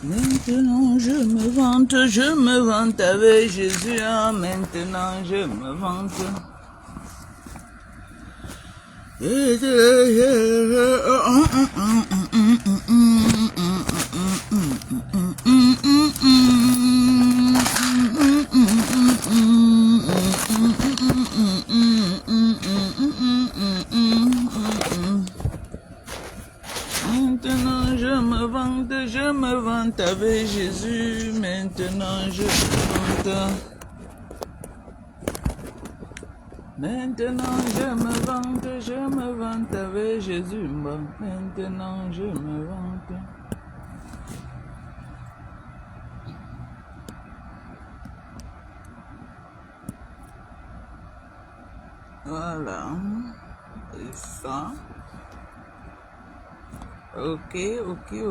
Maintenant je me vante avec Jésus. Ah, maintenant je me vante. Maintenant je me vante avec Jésus. Maintenant je me vante. Maintenant je me vante avec Jésus. Maintenant je me vante. Voilà. Et ça. Ok, doki.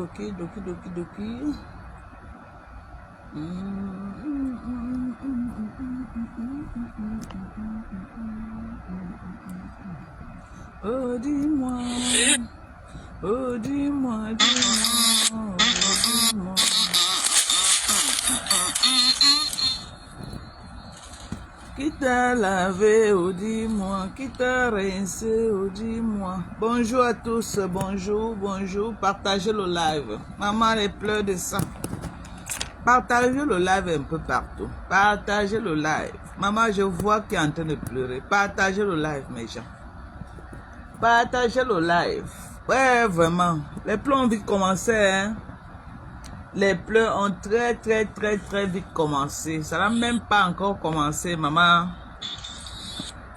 Oh, dis-moi. Oh, dis-moi. Qui t'a lavé, oh dis-moi, qui t'a rincé, oh dis-moi. Bonjour à tous, bonjour, partagez le live. Maman, elle pleure de ça. Partagez le live un peu partout. Partagez le live. Maman, je vois qu'il est en train de pleurer. Partagez le live, mes gens. Partagez le live. Ouais, vraiment. Les pleurs ont vite commencé, hein. Les pleurs ont très vite commencé. Ça n'a même pas encore commencé, maman.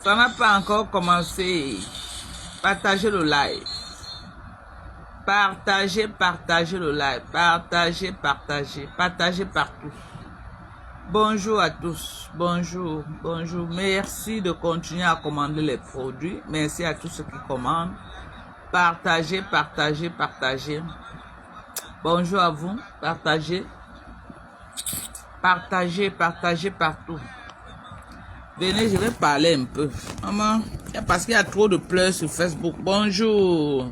Ça n'a pas encore commencé. Partagez le live. Partagez le live. Partagez partout. Bonjour à tous. Bonjour. Merci de continuer à commander les produits. Merci à tous ceux qui commandent. Partagez. Bonjour à vous. Partagez partout. Venez, je vais parler un peu. Maman, parce qu'il y a trop de pleurs sur Facebook. Bonjour.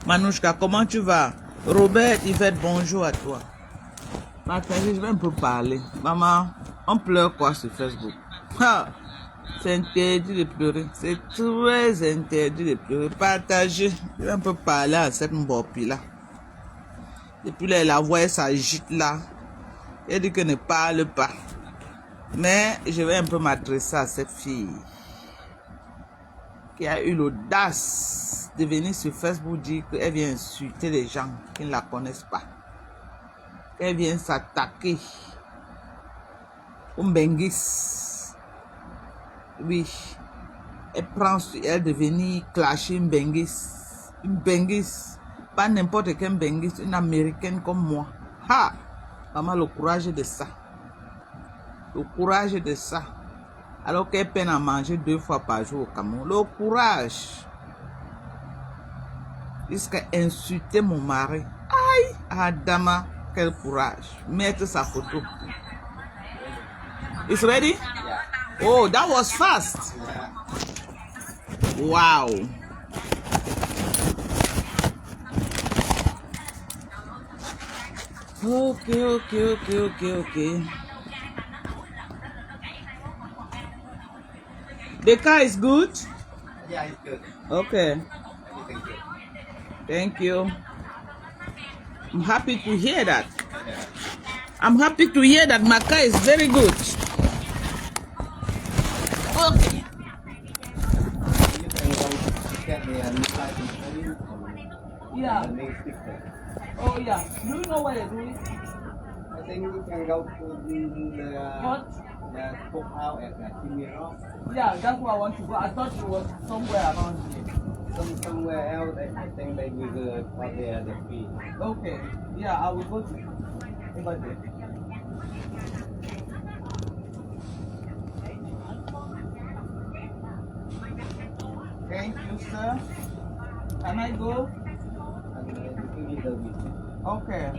Manouchka, comment tu vas? Robert, Yvette, bonjour à toi. Partagez, je vais un peu parler. Maman, on pleure quoi sur Facebook? C'est interdit de pleurer. C'est très interdit de pleurer. Partagez. Je vais un peu parler à cette mbopie-là. Depuis là, la voix s'agite là. Elle dit qu'elle ne parle pas. Mais je vais un peu m'adresser à cette fille qui a eu l'audace de venir sur Facebook dire qu'elle vient insulter les gens qui ne la connaissent pas. Elle vient s'attaquer au Mbengis. Oui. Elle prend sur elle de venir clasher une Mbengis. Une Mbengis. Pas n'importe quel Mbengis. Une américaine comme moi. Ha! Maman, le courage de ça. Le courage de ça. Alors qu'elle peine à manger 2 fois par jour au Cameroun. Le courage. Jusqu'à insulter mon mari. Aïe! Adama, quel courage. Mettre sa photo. It's ready? Oh, that was fast. Wow. Okay. The car is good? Yeah, it's good. Okay. Thank you. I'm happy to hear that. I'm happy to hear that my car is very good. Okay. You can go get the license plate Yeah. and the main sticker. Oh yeah. Do you know what they do? I think you can go to What? the cookhouse at Chimiro. Yeah, that's where I want to go. I thought it was somewhere around here. Somewhere else, I think they will for the fee. Okay. Yeah, I will go to over there. Thank you, sir. Can I go? And you need the visa. Okay.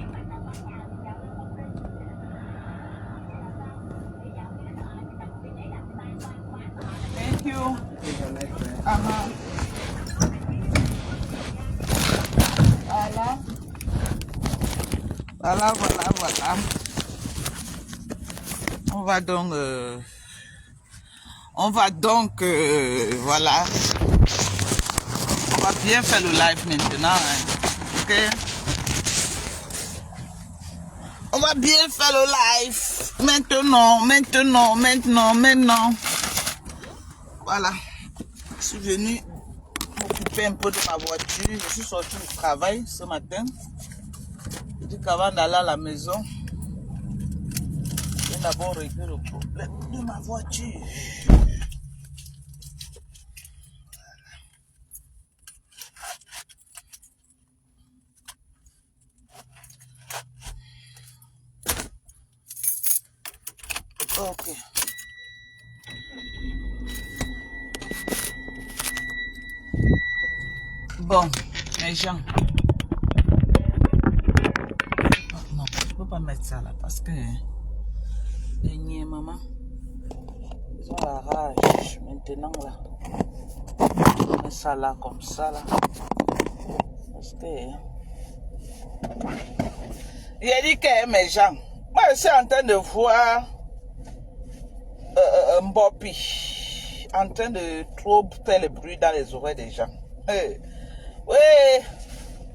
Thank you. Take a nice day. Voilà. Voilà, voilà, voilà. On va donc, voilà. On va bien faire le live maintenant, hein. Ok? On va bien faire le live. Maintenant. Voilà. Je suis venu m'occuper un peu de ma voiture. Je suis sorti du travail ce matin. Je dis qu'avant d'aller à la maison, je vais d'abord régler le problème de ma voiture. Ok. Bon, les gens. Non, je ne peux pas mettre ça là parce que les niais, maman, ils ont la rage maintenant là. On met ça là comme ça là. Parce que il a dit que mes gens, moi je suis en train de voir Mbopi en train de trop faire le bruit dans les oreilles des gens. Hey. Oui,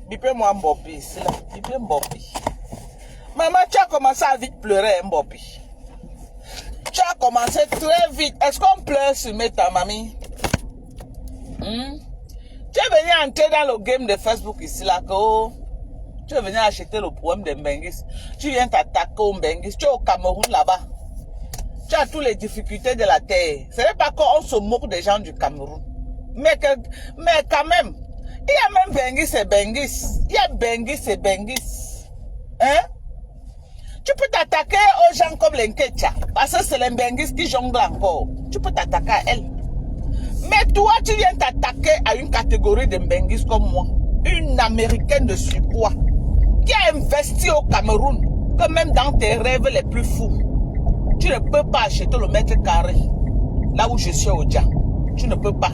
bipez-moi Mbopi ici là, bipez Mbopi. Maman, tu as commencé à vite pleurer Mbopi. Tu as commencé très vite. Est-ce qu'on pleure sur ta mamie? Tu es venu entrer dans le game de Facebook ici là, que tu es venu acheter le problème de Mbengis. Tu viens t'attaquer au Mbengis. Tu es au Cameroun là-bas. Tu as toutes les difficultés de la terre. Ce n'est pas qu'on se moque des gens du Cameroun. Mais quand même, il y a même Bengis et Bengis. Il y a Bengis et Bengis. Hein? Tu peux t'attaquer aux gens comme l'Enketia. Parce que c'est les Bengis qui jonglent encore. Tu peux t'attaquer à elle. Mais toi, tu viens t'attaquer à une catégorie de Bengis comme moi. Une américaine de surpoids. Qui a investi au Cameroun. Que même dans tes rêves les plus fous. Tu ne peux pas acheter le mètre carré. Là où je suis au Dja. Tu ne peux pas.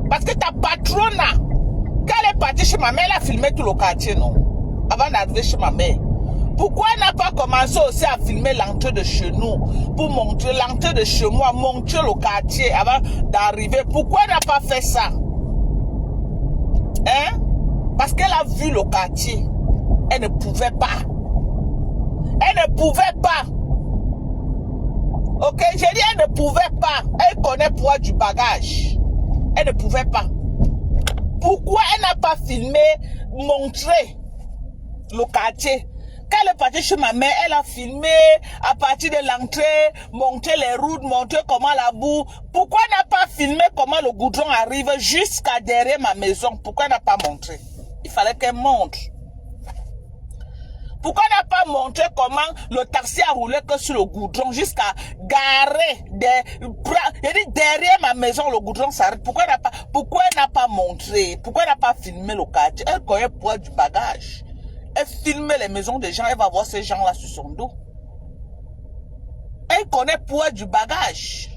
Parce que ta patronne, quand elle est partie chez ma mère, elle a filmé tout le quartier, non? Avant d'arriver chez ma mère. Pourquoi elle n'a pas commencé aussi à filmer l'entrée de chez nous? Pour montrer l'entrée de chez moi, montrer le quartier avant d'arriver. Pourquoi elle n'a pas fait ça? Hein? Parce qu'elle a vu le quartier. Elle ne pouvait pas. Elle ne pouvait pas. Ok, j'ai dit elle ne pouvait pas. Elle connaît le poids du bagage. Elle ne pouvait pas. Pourquoi elle n'a pas filmé, montré le quartier? Quand elle est partie chez ma mère, elle a filmé à partir de l'entrée, montré les routes, montré comment la boue. Pourquoi elle n'a pas filmé comment le goudron arrive jusqu'à derrière ma maison? Pourquoi elle n'a pas montré? Il fallait qu'elle montre. Pourquoi elle n'a pas montré comment le taxi a roulé que sur le goudron jusqu'à garer derrière ma maison, le goudron s'arrête? Pourquoi elle n'a pas montré? Pourquoi elle n'a pas filmé le quartier? Elle connaît le poids du bagage. Elle filme les maisons des gens, elle va voir ces gens-là sur son dos. Elle connaît le poids du bagage.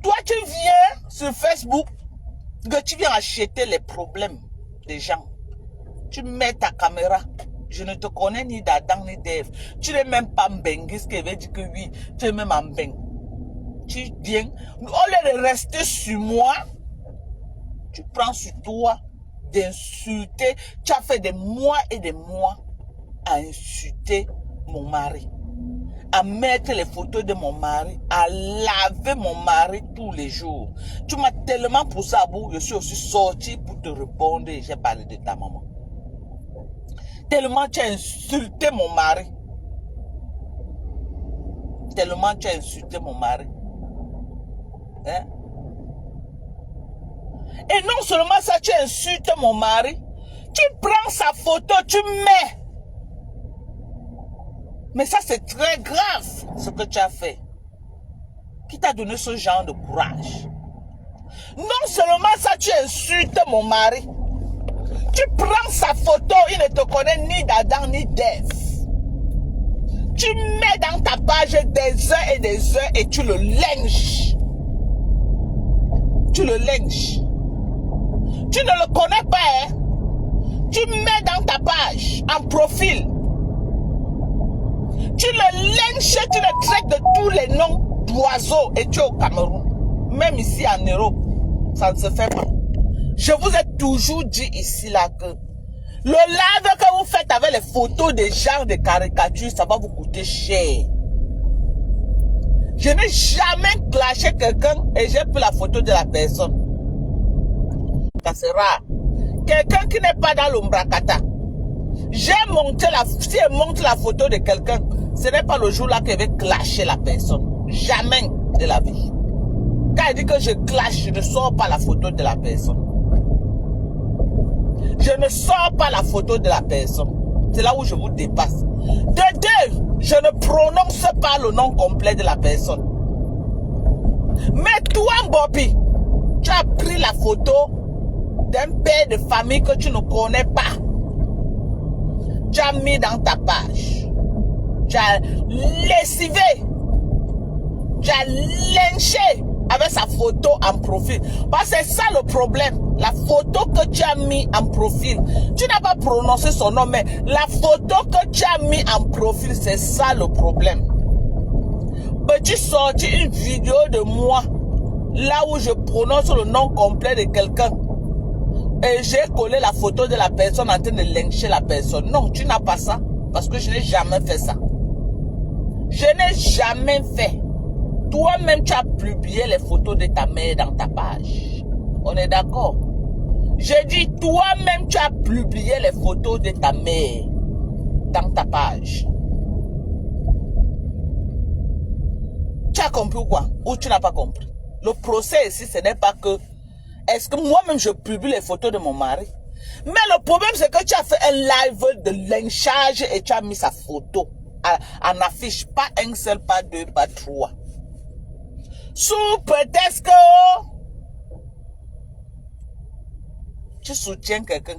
Toi, tu viens sur Facebook, que tu viens acheter les problèmes des gens. Tu mets ta caméra. Je ne te connais ni d'Adam ni d'Ève. Tu n'es même pas Mbengis qui veut dire que oui, tu es même en Mbeng. Tu viens, au lieu de rester sur moi, tu prends sur toi d'insulter. Tu as fait des mois et des mois à insulter mon mari, à mettre les photos de mon mari, à laver mon mari tous les jours. Tu m'as tellement poussé à bout, je suis aussi sorti pour te répondre et j'ai parlé de ta maman. Tellement tu as insulté mon mari. Tellement tu as insulté mon mari. Hein? Et non seulement ça, tu insultes mon mari, tu prends sa photo, tu mets. Mais ça, c'est très grave, ce que tu as fait. Qui t'a donné ce genre de courage? Non seulement ça, tu insultes mon mari. Tu prends sa photo, il ne te connaît ni d'Adam ni d'Ève. Tu mets dans ta page des heures et des heures et tu le lynches. Tu le lynches. Tu ne le connais pas, hein? Tu mets dans ta page, en profil. Tu le lynches, tu le traites de tous les noms d'oiseaux et tu es au Cameroun. Même ici en Europe, ça ne se fait pas. Je vous ai toujours dit ici là que le live que vous faites avec les photos des gens de caricatures, ça va vous coûter cher. Je n'ai jamais clashé quelqu'un et j'ai pris la photo de la personne. Ça c'est rare. Quelqu'un qui n'est pas dans l'Umbrakata. J'ai monté si elle monte la photo de quelqu'un, ce n'est pas le jour là que je vais clasher la personne. Jamais de la vie. Quand elle dit que je clash, je ne sors pas la photo de la personne. Je ne sors pas la photo de la personne. C'est là où je vous dépasse. De deux, je ne prononce pas le nom complet de la personne. Mais toi, Bobby, tu as pris la photo d'un père de famille que tu ne connais pas. Tu as mis dans ta page. Tu as lessivé. Tu as lynché avec sa photo en profil. Parce que c'est ça le problème. La photo que tu as mis en profil. Tu n'as pas prononcé son nom, mais la photo que tu as mis en profil, c'est ça le problème. Peux-tu sortir une vidéo de moi, là où je prononce le nom complet de quelqu'un, et j'ai collé la photo de la personne en train de lyncher la personne? Non, tu n'as pas ça, parce que je n'ai jamais fait ça. Je n'ai jamais fait. Toi-même, tu as publié les photos de ta mère dans ta page. On est d'accord? Je dis, toi-même, tu as publié les photos de ta mère dans ta page. Tu as compris ou quoi? Ou tu n'as pas compris? Le procès ici, ce n'est pas que... Est-ce que moi-même, je publie les photos de mon mari? Mais le problème, c'est que tu as fait un live de lynchage et tu as mis sa photo en affiche. Pas un seul, pas deux, pas trois. Sous prétexte que tu soutiens quelqu'un.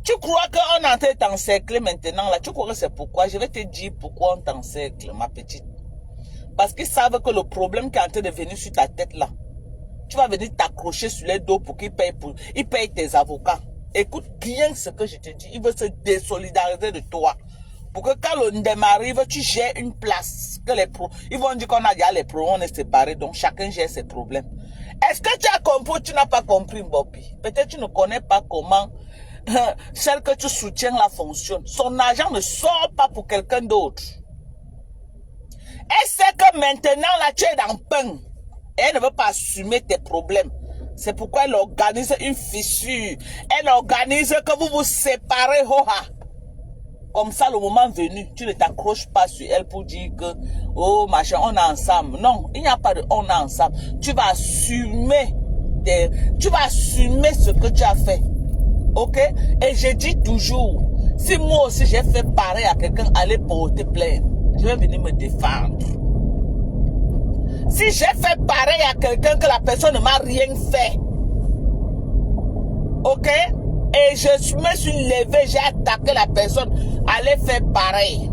Tu crois qu'on est en train de t'encercler maintenant là? Tu crois que c'est pourquoi? Je vais te dire pourquoi on t'encercle, ma petite. Parce qu'ils savent que le problème qui est en train de venir sur ta tête là, tu vas venir t'accrocher sur les dos pour qu'ils payent tes avocats. Écoute bien ce que je te dis. Ils veulent se désolidariser de toi. Pour que quand le ndem arrive, tu gères une place. Que ils vont dire qu'on a déjà les problèmes, on est séparés. Donc chacun gère ses problèmes. Est-ce que tu as compris ou tu n'as pas compris, Bobby? Peut-être tu ne connais pas comment celle que tu soutiens la fonctionne. Son argent ne sort pas pour quelqu'un d'autre. Elle sait que maintenant là tu es dans le pain. Elle ne veut pas assumer tes problèmes. C'est pourquoi elle organise une fissure. Elle organise que vous vous séparez. Comme ça, le moment venu, tu ne t'accroches pas sur elle pour dire que, oh machin, on est ensemble. Non, il n'y a pas de on est ensemble. Tu vas assumer ce que tu as fait. Ok? Et je dis toujours, si moi aussi j'ai fait pareil à quelqu'un, allez porter plainte. Je vais venir me défendre. Si j'ai fait pareil à quelqu'un que la personne ne m'a rien fait. Ok? Et je me suis levé, j'ai attaqué la personne. Allez faire pareil.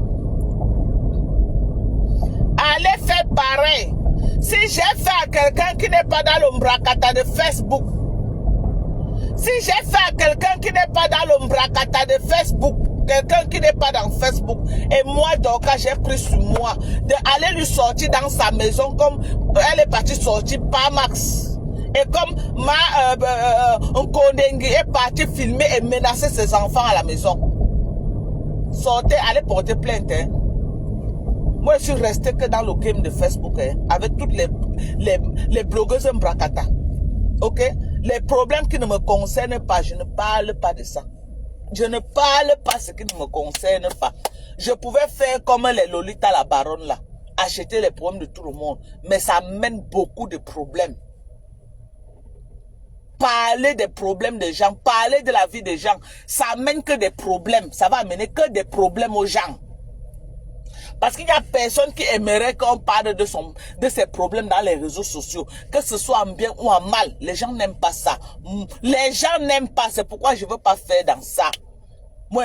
Allez faire pareil. Si j'ai fait à quelqu'un qui n'est pas dans l'Umbrakata de Facebook. Si j'ai fait à quelqu'un qui n'est pas dans l'Umbrakata de Facebook. Quelqu'un qui n'est pas dans Facebook. Et moi, donc, j'ai pris sur moi d'aller lui sortir dans sa maison comme elle est partie sortir par Max. Et comme Nkondengi est parti filmer et menacer ses enfants à la maison. Sortez, allez porter plainte. Hein. Moi, je suis resté que dans le game de Facebook. Hein, avec toutes les blogueuses Mbrakata. Ok? Les problèmes qui ne me concernent pas, je ne parle pas de ça. Je ne parle pas de ce qui ne me concerne pas. Je pouvais faire comme les Lolita la baronne là. Acheter les problèmes de tout le monde. Mais ça mène beaucoup de problèmes. Parler des problèmes des gens, parler de la vie des gens, ça amène que des problèmes. Ça va amener que des problèmes aux gens. Parce qu'il n'y a personne qui aimerait qu'on parle de ses problèmes dans les réseaux sociaux. Que ce soit en bien ou en mal. Les gens n'aiment pas ça. Les gens n'aiment pas. C'est pourquoi je ne veux pas faire dans ça. Moi,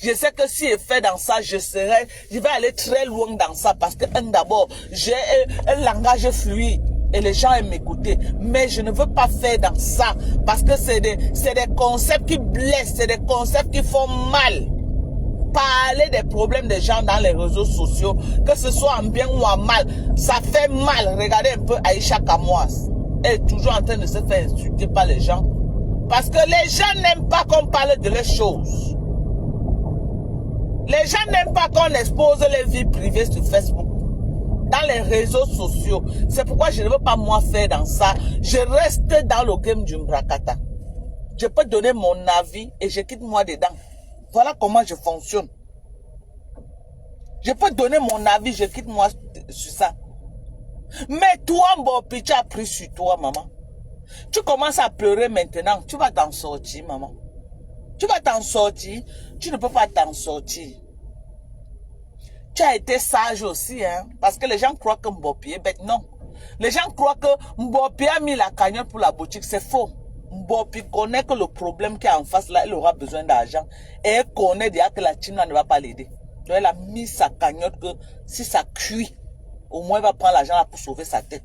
je sais que si je fais dans ça, je vais aller très loin dans ça. Parce que d'abord, j'ai un langage fluide. Et les gens aiment m'écouter. Mais je ne veux pas faire dans ça. Parce que c'est des concepts qui blessent. C'est des concepts qui font mal. Parler des problèmes des gens dans les réseaux sociaux, que ce soit en bien ou en mal, ça fait mal. Regardez un peu Aïcha Kamoas. Elle est toujours en train de se faire insulter par les gens. Parce que les gens n'aiment pas qu'on parle de leurs choses. Les gens n'aiment pas qu'on expose les vies privées sur Facebook, dans les réseaux sociaux. C'est pourquoi je ne veux pas moi faire dans ça. Je reste dans le game du Mbrakata. Je peux donner mon avis et je quitte moi dedans. Voilà comment je fonctionne. Je peux donner mon avis, je quitte moi sur ça. Mais toi, Mbopi, tu as pris sur toi, maman. Tu commences à pleurer maintenant. Tu vas t'en sortir, maman. Tu vas t'en sortir. Tu ne peux pas t'en sortir. Tu as été sage aussi, hein. Parce que les gens croient que Mbopi est bête. Non. Les gens croient que Mbopi a mis la cagnotte pour la boutique. C'est faux. Mbopi connaît que le problème qui est en face là, il aura besoin d'argent. Et elle connaît déjà que la Chine ne va pas l'aider. Donc elle a mis sa cagnotte que si ça cuit, au moins elle va prendre l'argent là pour sauver sa tête.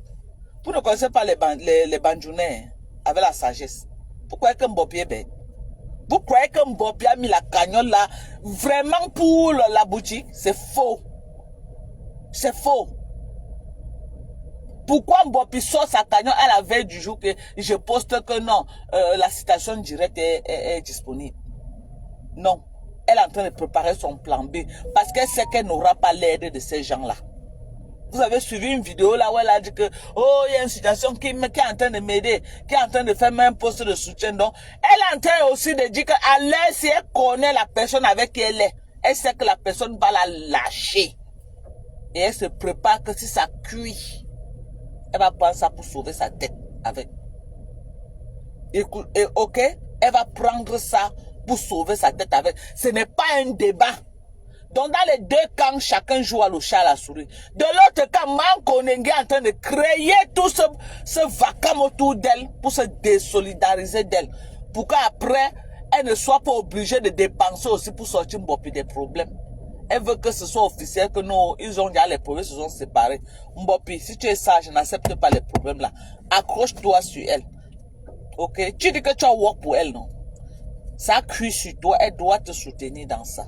Vous ne connaissez pas les bandjounais avec la sagesse. Pourquoi est-ce que Mbopi est bête? Vous croyez que Mbopi a mis la cagnotte là vraiment pour la boutique? C'est faux. C'est faux. Pourquoi Mbopi sort sa cagnotte à la veille du jour que je poste que non, la citation directe est disponible? Non. Elle est en train de préparer son plan B parce qu'elle sait qu'elle n'aura pas l'aide de ces gens-là. Vous avez suivi une vidéo là où elle a dit que oh, il y a une situation qui est en train de m'aider, qui est en train de faire même poste de soutien. Donc, elle est en train aussi de dire qu'à l'aise, si elle connaît la personne avec qui elle est, elle sait que la personne va la lâcher. Et elle se prépare que si ça cuit, elle va prendre ça pour sauver sa tête avec. Écoute, et ok, elle va prendre ça pour sauver sa tête avec. Ce n'est pas un débat. Donc dans les deux camps, chacun joue à le chat à la souris. De l'autre camp, Mankonenge est en train de créer tout ce vacarme autour d'elle pour se désolidariser d'elle. Pour qu'après, elle ne soit pas obligée de dépenser aussi pour sortir Mbopi des problèmes. Elle veut que ce soit officiel que non, ils ont déjà les problèmes, se sont séparés. Mbopi, si tu es sage, je n'accepte pas les problèmes là. Accroche-toi sur elle. Ok? Tu dis que tu as work pour elle, non? Ça cuit sur toi, elle doit te soutenir dans ça.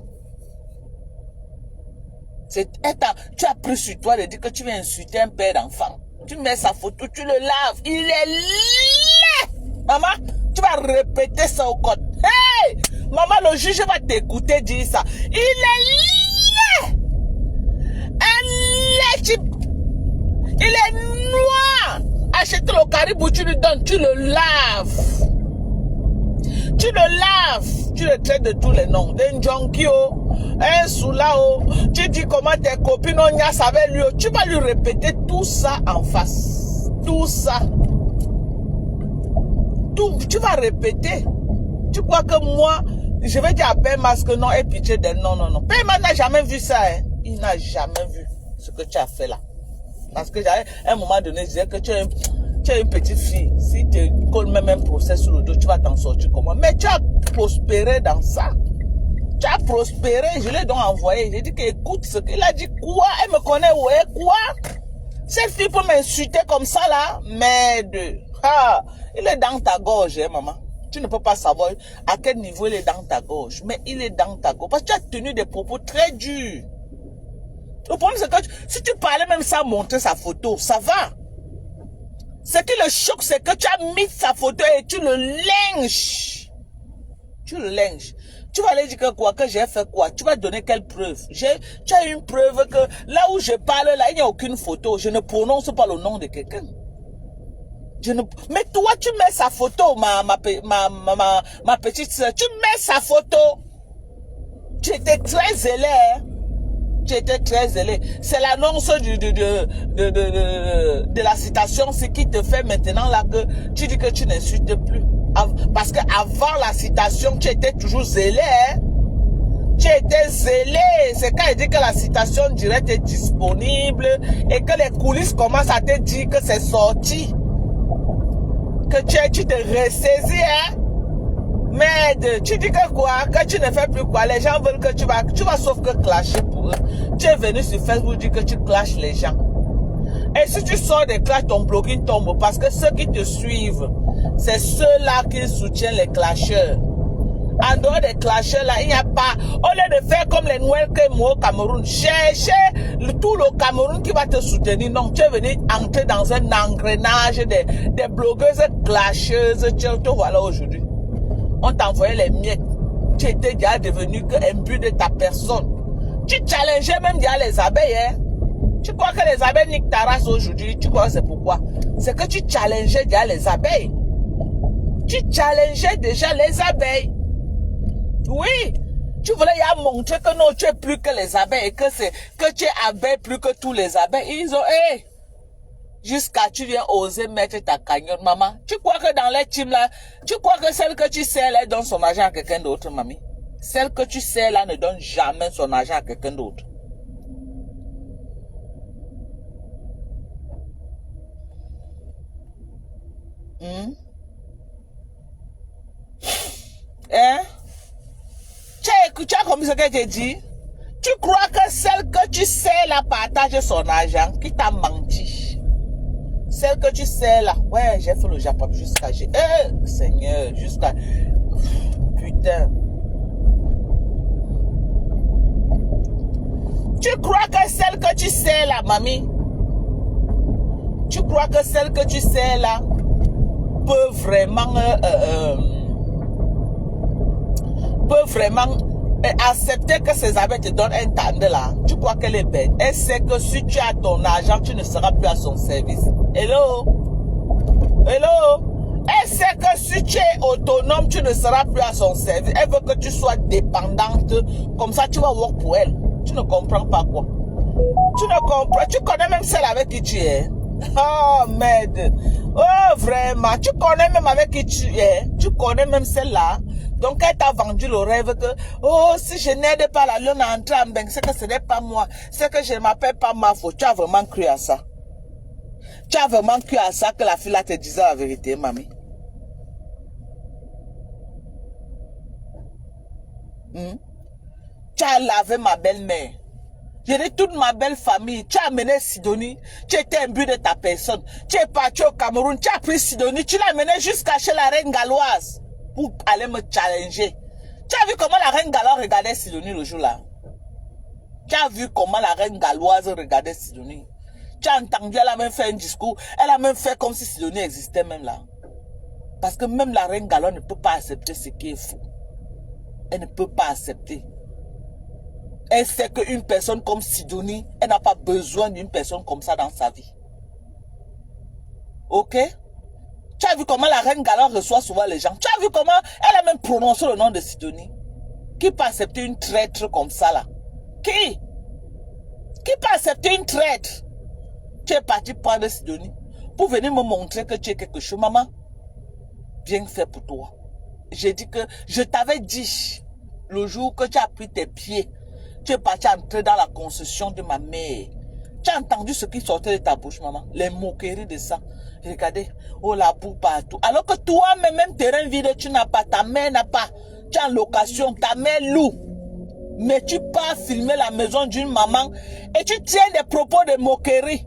Tu as pris sur toi de dire que tu veux insulter un père d'enfant. Tu mets sa photo, tu le laves. Il est laid. Maman, tu vas répéter ça au code. Hey! Maman, le juge va t'écouter dire ça. Il est laid. Un lait. Il est noir. Achète le caribou, tu lui donnes, tu le laves. Tu le laves. Tu le traites de tous les noms. D'un jonkio. Un soulao, tu dis comment tes copines ont niasse avec lui, tu vas lui répéter tout ça en face. Tout ça. Tout, tu vas répéter. Tu crois que moi, je vais dire à Paymas que non, et pitié d'elle. Non, non, non. Paymas n'a jamais vu ça. Hein. Il n'a jamais vu ce que tu as fait là. Parce que à un moment donné, je disais que tu es une petite fille. Si tu colles même un procès sur le dos, tu vas t'en sortir comment? Mais tu as prospéré dans ça. Tu as prospéré, je l'ai donc envoyé. J'ai dit qu'écoute ce qu'il a dit. Quoi? Elle me connaît, ouais, quoi? Cette fille peut m'insulter comme ça là? Merde. Ah, il est dans ta gorge, hein, maman. Tu ne peux pas savoir à quel niveau il est dans ta gorge. Mais il est dans ta gorge. Parce que tu as tenu des propos très durs. Le problème, c'est que si tu parlais même sans montrer sa photo, ça va. Ce qui le choque, c'est que tu as mis sa photo et tu le lynches. Tu le lynches. Tu vas aller dire que quoi, que j'ai fait quoi? Tu vas donner quelle preuve? Tu as une preuve que là où je parle, là, il n'y a aucune photo. Je ne prononce pas le nom de quelqu'un. Mais toi, tu mets sa photo, ma petite soeur. Tu mets sa photo. Tu étais très zélé, hein? Tu étais très zélé. C'est l'annonce de la citation, ce qui te fait maintenant là que tu dis que tu n'insultes plus. Parce qu'avant la citation, tu étais toujours zélé. Hein? Tu étais zélé. C'est quand il dit que la citation directe est disponible et que les coulisses commencent à te dire que c'est sorti. Que tu te ressaisis. Hein? Mais tu dis que quoi? Que tu ne fais plus quoi? Les gens veulent que tu vas sauf que clasher pour eux. Tu es venu sur Facebook dire que tu clashes les gens. Et si tu sors des clashs, ton blogging tombe. Parce que ceux qui te suivent, c'est ceux-là qui soutiennent les clasheurs. En dehors des clasheurs, là, il n'y a pas... Au lieu de faire comme les Noël au Cameroun, chercher tout le Cameroun qui va te soutenir. Non, tu es venu entrer dans un engrenage des blogueuses clasheuses. Tu te voilà aujourd'hui. On t'envoyait les miettes. Tu étais déjà devenu un but de ta personne. Tu challengeais même déjà les abeilles. Hein? Tu crois que les abeilles niquent ta race aujourd'hui? Tu crois que c'est pourquoi? C'est que tu challengeais déjà les abeilles. Tu challengeais déjà les abeilles. Oui, tu voulais y montrer que non, tu es plus que les abeilles et que tu es abeille plus que tous les abeilles. Ils ont, hey, jusqu'à tu viens oser mettre ta cagnotte, maman. Tu crois que dans les teams là, tu crois que celle que tu sais là donne son argent à quelqu'un d'autre, mamie? Celle que tu sais là ne donne jamais son argent à quelqu'un d'autre. Hein? Tu as compris ce que j'ai dit? Tu crois que celle que tu sais là partage son argent, qui t'a menti? Celle que tu sais là, ouais, j'ai fait le Japon jusqu'à... Seigneur, jusqu'à... Putain. Tu crois que celle que tu sais là, mamie? Tu crois que celle que tu sais là peut vraiment... accepter que ces abeilles te donnent un tande là? Tu crois qu'elle est bête? Elle sait que si tu as ton argent, tu ne seras plus à son service. Hello? Hello? Elle sait que si tu es autonome, tu ne seras plus à son service. Elle veut que tu sois dépendante. Comme ça, tu vas work pour elle. Tu ne comprends pas quoi? Tu ne comprends. Tu connais même celle avec qui tu es. Oh, merde. Oh, vraiment. Tu connais même avec qui tu es. Tu connais même celle-là. Donc, elle t'a vendu le rêve que, oh, si je n'aide pas la lune à entrer en bain, c'est que ce n'est pas moi. C'est que je ne m'appelle pas ma faute. Tu as vraiment cru à ça? Tu as vraiment cru à ça que la fille là te disait la vérité, mamie? Tu as lavé ma belle-mère. J'ai dit toute ma belle famille. Tu as amené Sidonie. Tu étais un but de ta personne. Tu es parti au Cameroun. Tu as pris Sidonie. Tu l'as amené jusqu'à chez la reine galloise pour aller me challenger. Tu as vu comment la reine galloise regardait Sidonie le jour-là? Tu as vu comment la reine galloise regardait Sidonie? Tu as entendu, elle a même fait un discours. Elle a même fait comme si Sidonie existait même là. Parce que même la reine galloise ne peut pas accepter ce qui est fou. Elle ne peut pas accepter. Elle sait qu'une personne comme Sidonie, elle n'a pas besoin d'une personne comme ça dans sa vie. Ok? Tu as vu comment la reine galloise reçoit souvent les gens? Tu as vu comment elle a même prononcé le nom de Sidonie? Qui peut accepter une traître comme ça là? Qui peut accepter une traître? Tu es parti prendre Sidonie pour venir me montrer que tu es quelque chose. Maman, bien fait pour toi. J'ai dit que je t'avais dit le jour que tu as pris tes pieds. Tu es parti entrer dans la concession de ma mère. Tu as entendu ce qui sortait de ta bouche, maman? Les moqueries de ça. Regardez, oh la boue partout. Alors que toi-même, même terrain vide, tu n'as pas. Ta mère n'a pas. Tu es en location, ta mère loue. Mais tu pars filmer la maison d'une maman et tu tiens des propos de moquerie.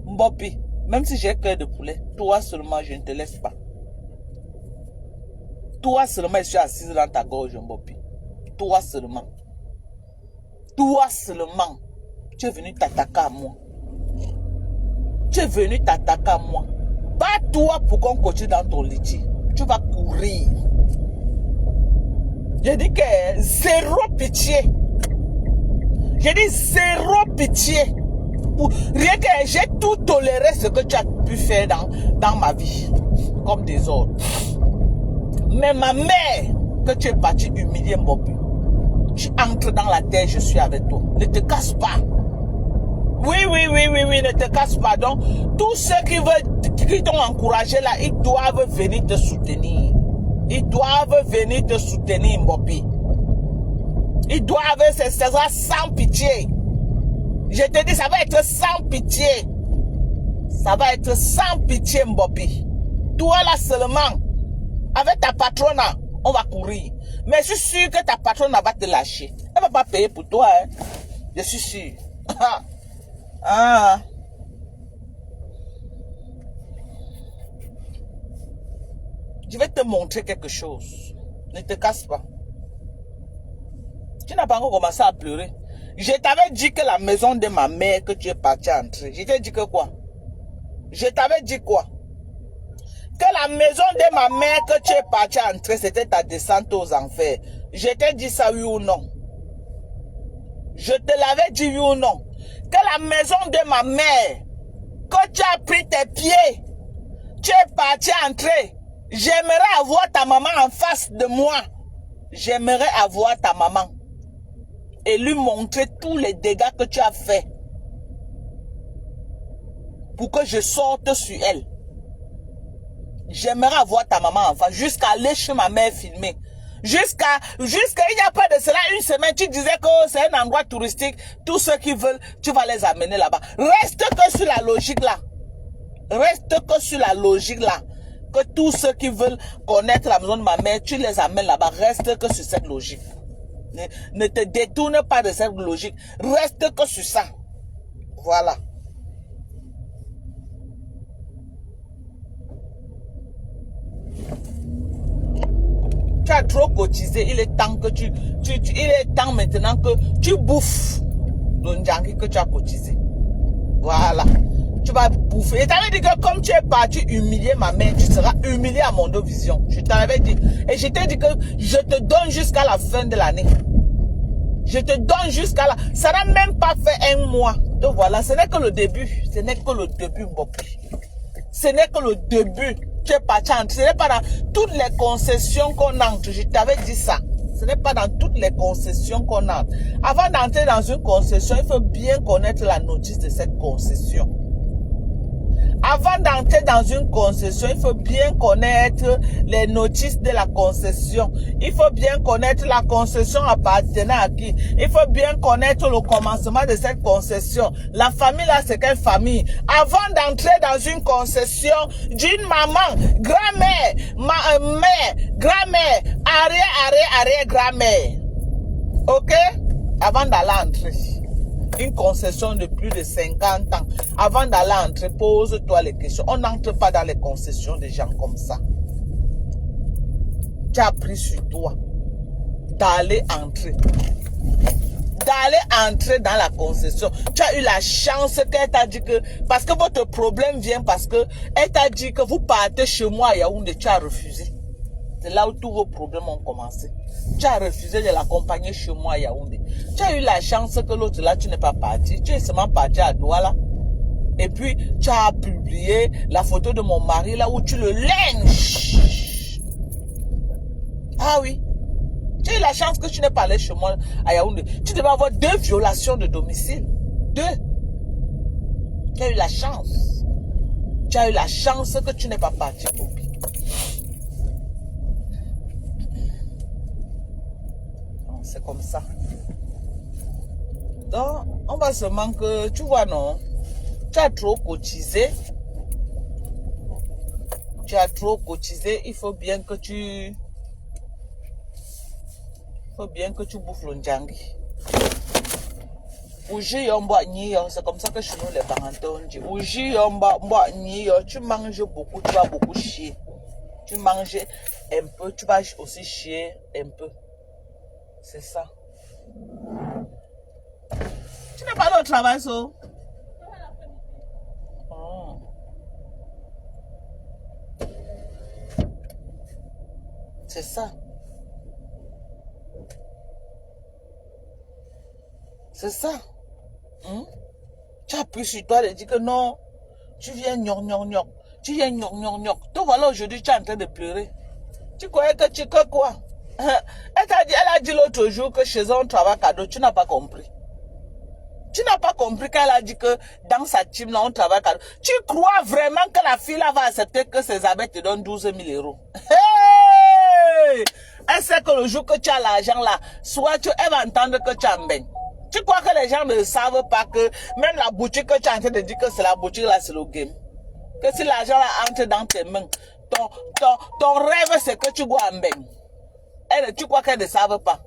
Mbopi, même si j'ai cœur de poulet, toi seulement, je ne te laisse pas. Toi seulement, je suis assise dans ta gorge, Mbopi. Toi seulement. Toi seulement, tu es venu t'attaquer à moi. Tu es venu t'attaquer à moi. Pas toi pour qu'on continue dans ton litige. Tu vas courir. J'ai dit que zéro pitié. J'ai dit zéro pitié. Rien que j'ai tout toléré ce que tu as pu faire dans ma vie. Comme des autres. Mais ma mère, que tu es parti humilier Mbopi. Tu entres dans la terre, je suis avec toi. Ne te casse pas. Oui, ne te casse pas. Donc, tous ceux qui t'ont encouragé là, ils doivent venir te soutenir. Ils doivent venir te soutenir, Mbopi. Ils doivent, ça sera sans pitié. Je te dis, ça va être sans pitié. Ça va être sans pitié, Mbopi. Toi là seulement, avec ta patronne, on va courir. Mais je suis sûr que ta patronne va te lâcher. Elle ne va pas payer pour toi. Hein. Je suis sûr. Ah. Je vais te montrer quelque chose. Ne te casse pas. Tu n'as pas encore commencé à pleurer. Je t'avais dit que la maison de ma mère que tu es parti entrer. Je t'ai dit que quoi? Je t'avais dit quoi? Que la maison de ma mère que tu es parti entrer, c'était ta descente aux enfers. Je t'ai dit ça, oui ou non? Je te l'avais dit, oui ou non? Que la maison de ma mère, que tu as pris tes pieds, tu es parti entrer. J'aimerais avoir ta maman en face de moi. J'aimerais avoir ta maman. Et lui montrer tous les dégâts que tu as fait. Pour que je sorte sur elle. J'aimerais avoir ta maman en face. Jusqu'à aller chez ma mère filmer. Jusqu'à il n'y a pas de cela une semaine, tu disais que c'est un endroit touristique. Tous ceux qui veulent, tu vas les amener là-bas. Reste que sur la logique là. Reste que sur la logique là. Que tous ceux qui veulent connaître la maison de ma mère, tu les amènes là-bas. Reste que sur cette logique. Ne te détourne pas de cette logique. Reste que sur ça. Voilà. Tu as trop cotisé. Il est temps que il est temps maintenant que tu bouffes le ndjangi que tu as cotisé. Voilà. Tu vas bouffer. Et t'avais dit que comme tu es parti humilier ma mère, tu seras humilié à Mondo Vision. Je t'avais dit. Et je t'ai dit que je te donne jusqu'à la fin de l'année. Je te donne jusqu'à là. Ça n'a même pas fait un mois. Donc voilà, ce n'est que le début. Ce n'est que le début, Mbopi. Ce n'est que le début. Tu es parti entrer. Ce n'est pas dans toutes les concessions qu'on entre. Je t'avais dit ça. Ce n'est pas dans toutes les concessions qu'on entre. Avant d'entrer dans une concession, il faut bien connaître la notice de cette concession. Avant d'entrer dans une concession, il faut bien connaître les notices de la concession. Il faut bien connaître la concession appartenant à qui. Il faut bien connaître le commencement de cette concession. La famille là, c'est quelle famille? Avant d'entrer dans une concession d'une maman, grand-mère, mère, grand-mère, arrière-grand-mère. Ok? Avant d'aller entrer. Une concession de plus de 50 ans. Avant d'aller entrer, pose-toi les questions. On n'entre pas dans les concessions de gens comme ça. Tu as pris sur toi d'aller entrer. D'aller entrer dans la concession. Tu as eu la chance qu'elle t'a dit que... Parce que votre problème vient parce que elle t'a dit que vous partez chez moi à Yaoundé. Tu as refusé. C'est là où tous vos problèmes ont commencé. Tu as refusé de l'accompagner chez moi à Yaoundé. Tu as eu la chance que l'autre là, tu n'es pas parti. Tu es seulement parti à Douala. Et puis, tu as publié la photo de mon mari là où tu le lynches. Ah oui. Tu as eu la chance que tu n'es pas allé chez moi à Yaoundé. Tu devais avoir 2 violations de domicile. 2. Tu as eu la chance. Tu as eu la chance que tu n'es pas parti, Bobby. C'est comme ça. Donc, on va seulement que, tu vois, non, tu as trop cotisé. Tu as trop cotisé. Il faut bien que tu bouffes le ndjangi. C'est comme ça que chez nous les parents dit. Tu manges beaucoup, tu vas beaucoup chier. Tu manges un peu, tu vas aussi chier un peu. C'est ça. Tu n'es pas allé au travail, ça? Oh. C'est ça. C'est ça. Tu as pris sur toi de dire que non, tu viens gnoc. Tu viens gnoc. Donc voilà, aujourd'hui, tu es en train de pleurer. Tu croyais que tu que quoi? Elle a dit l'autre jour que chez eux on travaille cadeau. Tu n'as pas compris. Tu n'as pas compris qu'elle a dit que dans sa team là on travaille cadeau. Tu crois vraiment que la fille là va accepter que ses amis te donnent 12 000 euros? Hey! Elle sait que le jour que tu as l'argent là, soit elle va entendre que tu as un bain. Tu crois que les gens ne savent pas que même la boutique que tu es en train de dire que c'est la boutique là, c'est le game. Que si l'argent là entre dans tes mains, ton rêve c'est que tu bois un bain. Tu crois qu'elles ne savent pas?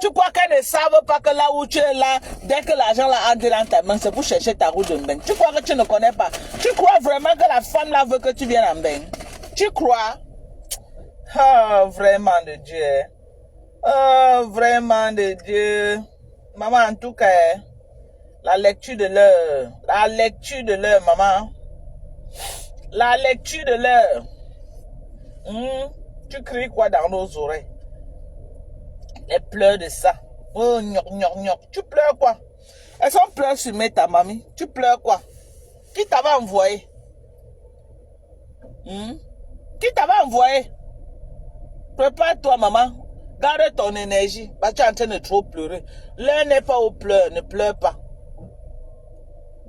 Tu crois qu'elles ne savent pas que là où tu es là, dès que l'argent là entre dans ta main, c'est pour chercher ta roue de bain. Tu crois que tu ne connais pas? Tu crois vraiment que la femme là veut que tu viennes en bain? Tu crois? Oh, vraiment de Dieu. Oh, vraiment de Dieu. Maman, en tout cas, la lecture de l'heure. La lecture de l'heure, maman. La lecture de l'heure. Tu cries quoi dans nos oreilles? Les pleurs de ça. Oh, gnoc, gnoc, gnoc. Tu pleures quoi? Elles sont pleurs sur ta mamie. Tu pleures quoi? Qui t'avait envoyé? Qui t'avait envoyé? Prépare-toi, maman. Garde ton énergie. Parce que tu es en train de trop pleurer. L'heure n'est pas au pleur. Ne pleure pas.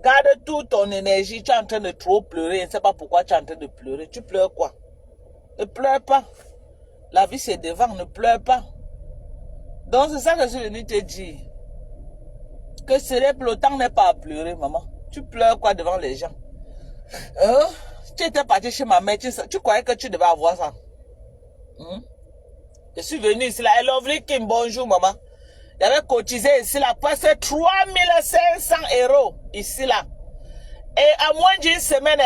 Garde toute ton énergie. Tu es en train de trop pleurer. Je ne sais pas pourquoi tu es en train de pleurer. Tu pleures quoi? Ne pleure pas. La vie c'est devant. Ne pleure pas. Donc c'est ça que je suis venu te dire. Que le temps n'est pas à pleurer, maman. Tu pleures quoi devant les gens? Tu étais parti chez ma mère. Tu croyais que tu devais avoir ça? Je suis venu ici là. Et Lovely Kim, bonjour maman. J'avais cotisé ici là. Presque 3500 € ici là. Et à moins d'une semaine,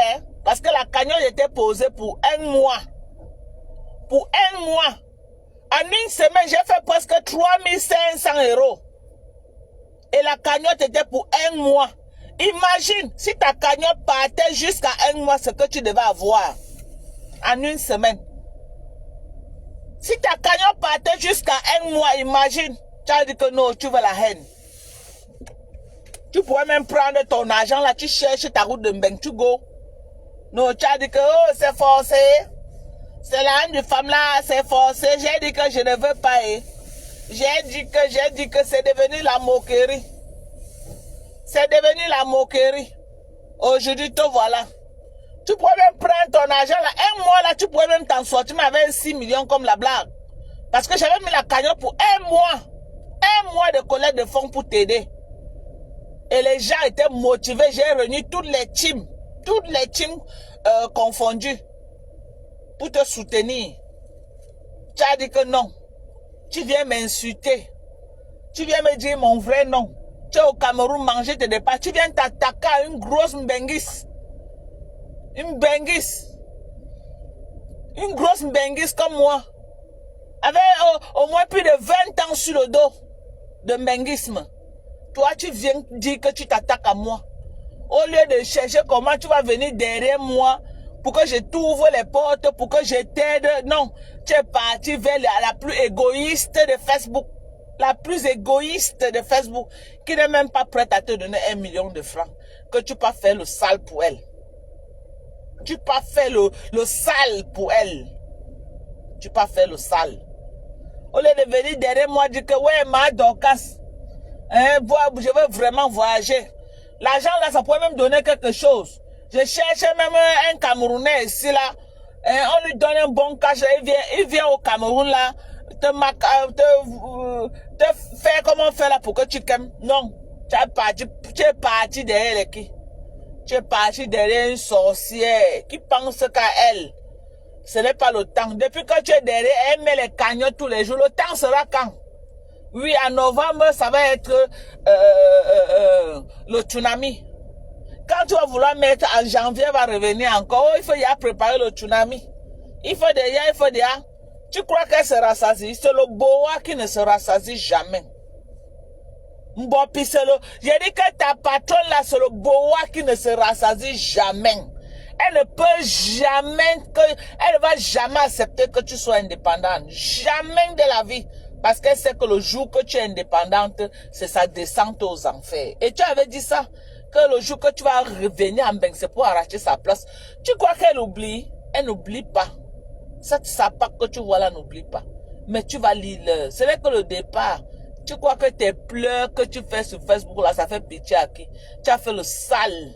parce que la cagnotte était posée pour un mois. Pour un mois. En une semaine, j'ai fait presque 3500 €. Et la cagnotte était pour un mois. Imagine, si ta cagnotte partait jusqu'à un mois, ce que tu devais avoir. En une semaine. Si ta cagnotte partait jusqu'à un mois, imagine. Tu as dit que non, tu veux la haine. Tu pourrais même prendre ton argent là, tu cherches ta route de Mbeng, tu go. Non, tu as dit que oh, c'est forcé. C'est la haine de femme là, c'est forcé. J'ai dit que je ne veux pas. J'ai dit que c'est devenu la moquerie. C'est devenu la moquerie. Aujourd'hui, te voilà. Tu pourrais même prendre ton argent là. Un mois là, tu pourrais même t'en sortir, mais avec 6 millions comme la blague. Parce que j'avais mis la cagnotte pour un mois. Un mois de collecte de fonds pour t'aider. Et les gens étaient motivés. J'ai réuni toutes les teams confondues pour te soutenir. Tu as dit que non. Tu viens m'insulter. Tu viens me dire mon vrai nom. Tu es au Cameroun manger tes départs. Tu viens t'attaquer à une grosse mbengis. Une benguis. Une grosse benguis comme moi. Avec au moins plus de 20 ans sur le dos de benguisme. Toi, tu viens dire que tu t'attaques à moi. Au lieu de chercher comment tu vas venir derrière moi pour que je t'ouvre les portes, pour que je t'aide. Non, tu es parti vers la plus égoïste de Facebook. La plus égoïste de Facebook, qui n'est même pas prête à te donner 1 million de francs, que tu peux faire le sale pour elle. Tu peux faire le sale pour elle. Tu peux faire le sale. Au lieu de venir derrière moi, dire que ouais, ma Dorcas, je veux vraiment voyager. L'argent là, ça pourrait même donner quelque chose. Je cherchais même un Camerounais ici là. On lui donne un bon cash, il vient au Cameroun là. Te faire comment on fait là pour que tu t'aimes. Non, tu es parti derrière les qui? Tu es parti derrière une sorcière qui pense qu'à elle. Ce n'est pas le temps. Depuis que tu es derrière, elle met les cagnottes tous les jours. Le temps sera quand? Oui, en novembre, ça va être le tsunami. Quand tu vas vouloir mettre en janvier, va revenir encore. Oh, il faut y a préparer le tsunami. Il faut déjà. Tu crois qu'elle se rassasie? C'est le boa qui ne se rassasie jamais. Bon, puis c'est le... J'ai dit que ta patronne là, c'est le boa qui ne se rassasie jamais. Elle ne peut jamais... Elle ne va jamais accepter que tu sois indépendante. Jamais de la vie. Parce qu'elle sait que le jour que tu es indépendante, c'est sa descente aux enfers. Et tu avais dit ça, que le jour que tu vas revenir en Mbeng, c'est pour arracher sa place. Tu crois qu'elle oublie? Elle n'oublie pas. Cette sapac que tu vois là, n'oublie pas. Mais tu vas lire l'heure. Ce n'est que le départ. Tu crois que tes pleurs que tu fais sur Facebook là, ça fait pitié à qui? Tu as fait le sale.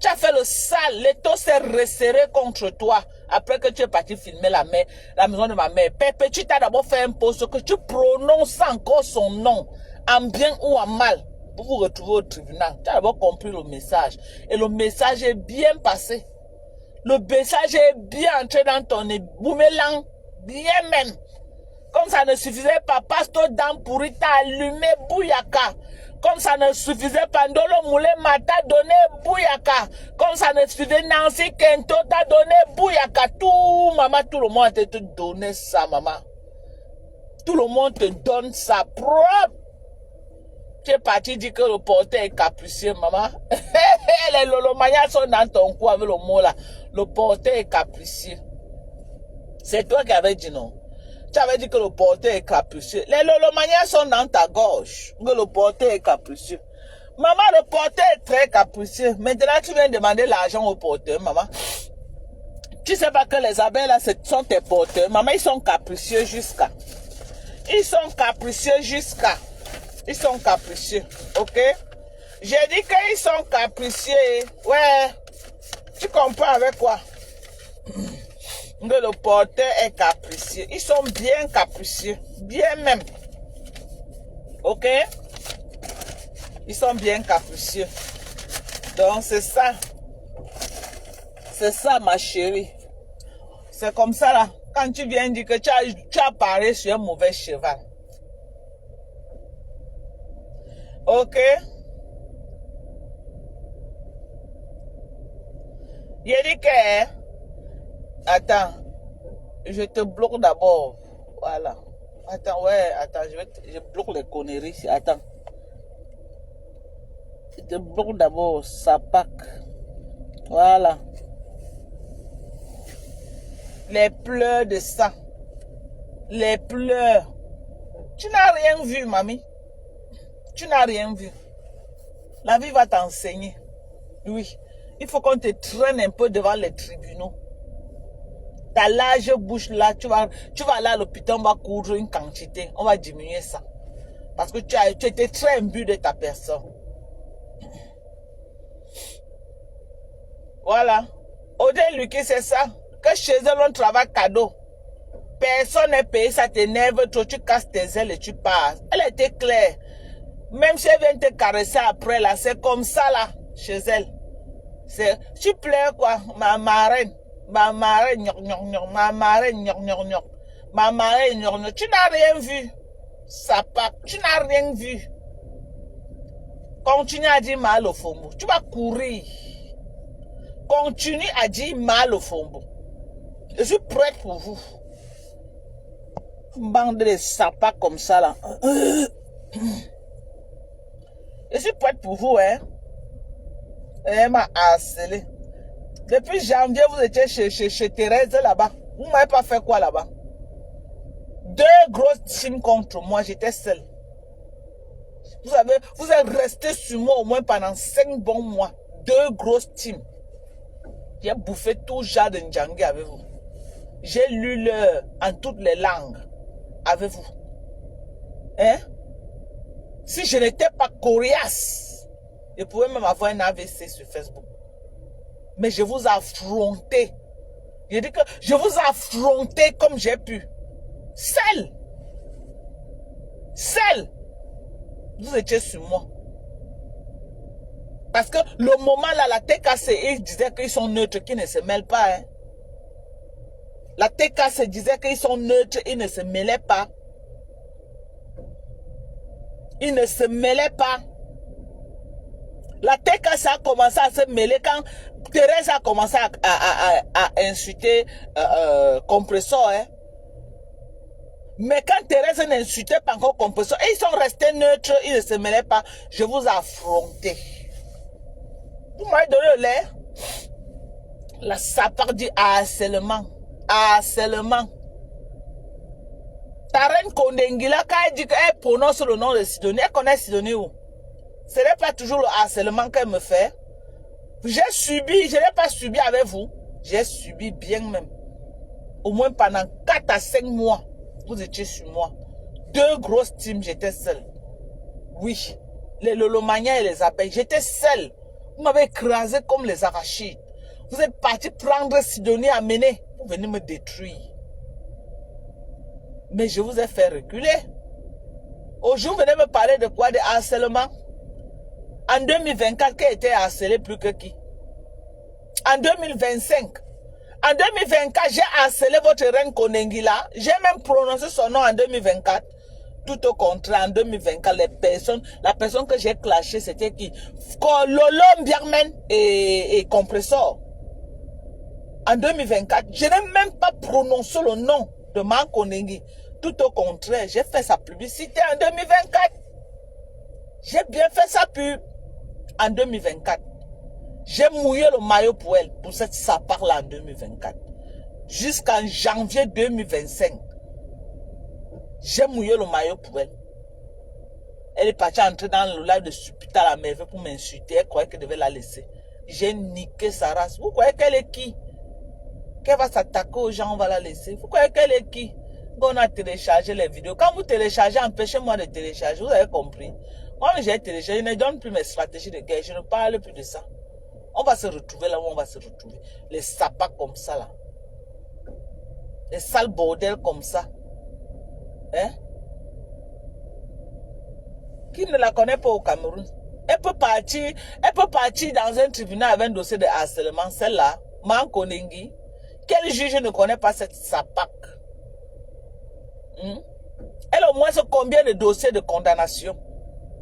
Tu as fait le sale. L'étau s'est resserré contre toi. Après que tu es parti filmer la maison de ma mère. Pépé, tu t'as d'abord fait un post que tu prononces encore son nom. En bien ou en mal. Pour vous retrouver au tribunal. Tu as d'abord compris le message. Et le message est bien passé. Le message est bien entré dans ton boomerang. Bien même. Comme ça ne suffisait pas, Pasteur Dan Pourri t'a allumé Bouyaka. Comme ça ne suffisait pas, Ndolo Moulé t'a donné Bouyaka. Comme ça ne suffisait, Nancy Kento t'a donné Bouyaka. Tout, maman, tout le monde te donné ça, maman. Tout le monde te donne ça propre. Tu es parti dire que le porteur est capricieux, maman. Les lolomanias sont dans ton cou avec le mot là. Le porteur est capricieux. C'est toi qui avais dit non. Tu avais dit que le porteur est capricieux. Les lolomanias sont dans ta gorge. Que le porteur est capricieux. Maman, le porteur est très capricieux. Maintenant, tu viens demander l'argent au porteur, maman. Tu sais pas que les abeilles là, ce sont tes porteurs. Maman, ils sont capricieux jusqu'à. Ils sont capricieux jusqu'à. Ils sont capricieux, ok? J'ai dit qu'ils sont capricieux. Ouais. Tu comprends avec quoi? Que le porteur est capricieux. Ils sont bien capricieux. Bien même. Ok? Ils sont bien capricieux. Donc, c'est ça. C'est ça, ma chérie. C'est comme ça, là. Quand tu viens dire que tu as parlé sur un mauvais cheval. Ok? Il dit que... Attends. Je te bloque d'abord. Voilà. Attends, ouais, attends. Je bloque les conneries. Attends. Je te bloque d'abord. Ça pack. Voilà. Les pleurs de sang. Les pleurs. Tu n'as rien vu, mamie. Tu n'as rien vu. La vie va t'enseigner. Oui. Il faut qu'on te traîne un peu devant les tribunaux. Ta large bouche là, tu vas aller à l'hôpital, on va coudre une quantité. On va diminuer ça. Parce que tu étais très imbu de ta personne. Voilà. Odé Luki, c'est ça. Que chez eux, on travaille cadeau. Personne n'est payé, ça t'énerve trop. Tu casses tes ailes et tu passes. Elle était claire. Même si elle vient te caresser après, là, c'est comme ça, là, chez elle. Tu pleures, quoi, ma marraine. Ma marraine, ma marraine, ma marraine, tu n'as rien vu. Ça part, tu n'as rien vu. Continue à dire mal au fombo. Tu vas courir. Continue à dire mal au fombo. Je suis prête pour vous. Bande de sapats comme ça, là. Je suis prête pour vous, hein. Elle m'a harcelé. Depuis janvier, vous étiez chez Thérèse là-bas. Vous ne m'avez pas fait quoi là-bas? 2 grosses teams contre moi, j'étais seule. Vous êtes resté sur moi au moins pendant 5 bons mois. 2 grosses teams. J'ai bouffé tout genre de Ndjangue avec vous. J'ai lu l'heure en toutes les langues avec vous. Hein? Si je n'étais pas coriace, je pouvais même avoir un AVC sur Facebook. Mais je vous ai affronté. Je dis que je vous ai affronté comme j'ai pu. Seul. Seul. Vous étiez sur moi. Parce que le moment là, la TKC, ils disaient qu'ils sont neutres, qu'ils ne se mêlent pas. Hein. La TKC disait qu'ils sont neutres, ils ne se mêlaient pas. Ils ne se mêlaient pas. La TKC a commencé à se mêler quand Thérèse a commencé à insulter Compressor. Hein. Mais quand Thérèse n'insultait pas encore Compressor, ils sont restés neutres, ils ne se mêlaient pas. Je vous ai affronté. Vous m'avez donné le lait. Là, ça part du harcèlement. Harcèlement. Ta reine Kondengila, quand elle dit qu'elle prononce le nom de Sidonie, elle connaît Sidonie où? Ce n'est pas toujours le harcèlement qu'elle me fait. J'ai subi, je n'ai pas subi avec vous. J'ai subi bien même. Au moins pendant 4 à 5 mois, vous étiez sur moi. 2 grosses teams, j'étais seule. Oui, les lolomanias et les abeilles, j'étais seule. Vous m'avez écrasé comme les arachides. Vous êtes parti prendre Sidonie à mener. Vous venez me détruire. Mais je vous ai fait reculer. Aujourd'hui, vous venez me parler de quoi? De harcèlement. En 2024, qui a été harcelé plus que qui? En 2025. En 2024, j'ai harcelé votre reine Konengi là. J'ai même prononcé son nom en 2024. Tout au contraire, en 2024, la personne que j'ai clashée, c'était qui? Lolo Mbiarmen et Compressor. En 2024, je n'ai même pas prononcé le nom de Man Konengi. Tout au contraire, j'ai fait sa publicité en 2024. J'ai bien fait sa pub en 2024. J'ai mouillé le maillot pour elle, pour cette sapard-là en 2024. Jusqu'en janvier 2025. J'ai mouillé le maillot pour elle. Elle est partie entrer dans le live de Supita à la merveille pour m'insulter. Elle croyait qu'elle devait la laisser. J'ai niqué sa race. Vous croyez qu'elle est qui? Qu'elle va s'attaquer aux gens, on va la laisser. Vous croyez qu'elle est qui? On a téléchargé les vidéos. Quand vous téléchargez, empêchez-moi de télécharger. Vous avez compris? Moi, j'ai téléchargé. Je ne donne plus mes stratégies de guerre. Je ne parle plus de ça. On va se retrouver là où on va se retrouver. Les sapas comme ça là. Les sales bordels comme ça. Hein? Qui ne la connaît pas au Cameroun? Elle peut partir dans un tribunal avec un dossier de harcèlement. Celle-là, Man Konengi. Quel juge ne connaît pas cette sapac? Elle a au moins combien de dossiers de condamnation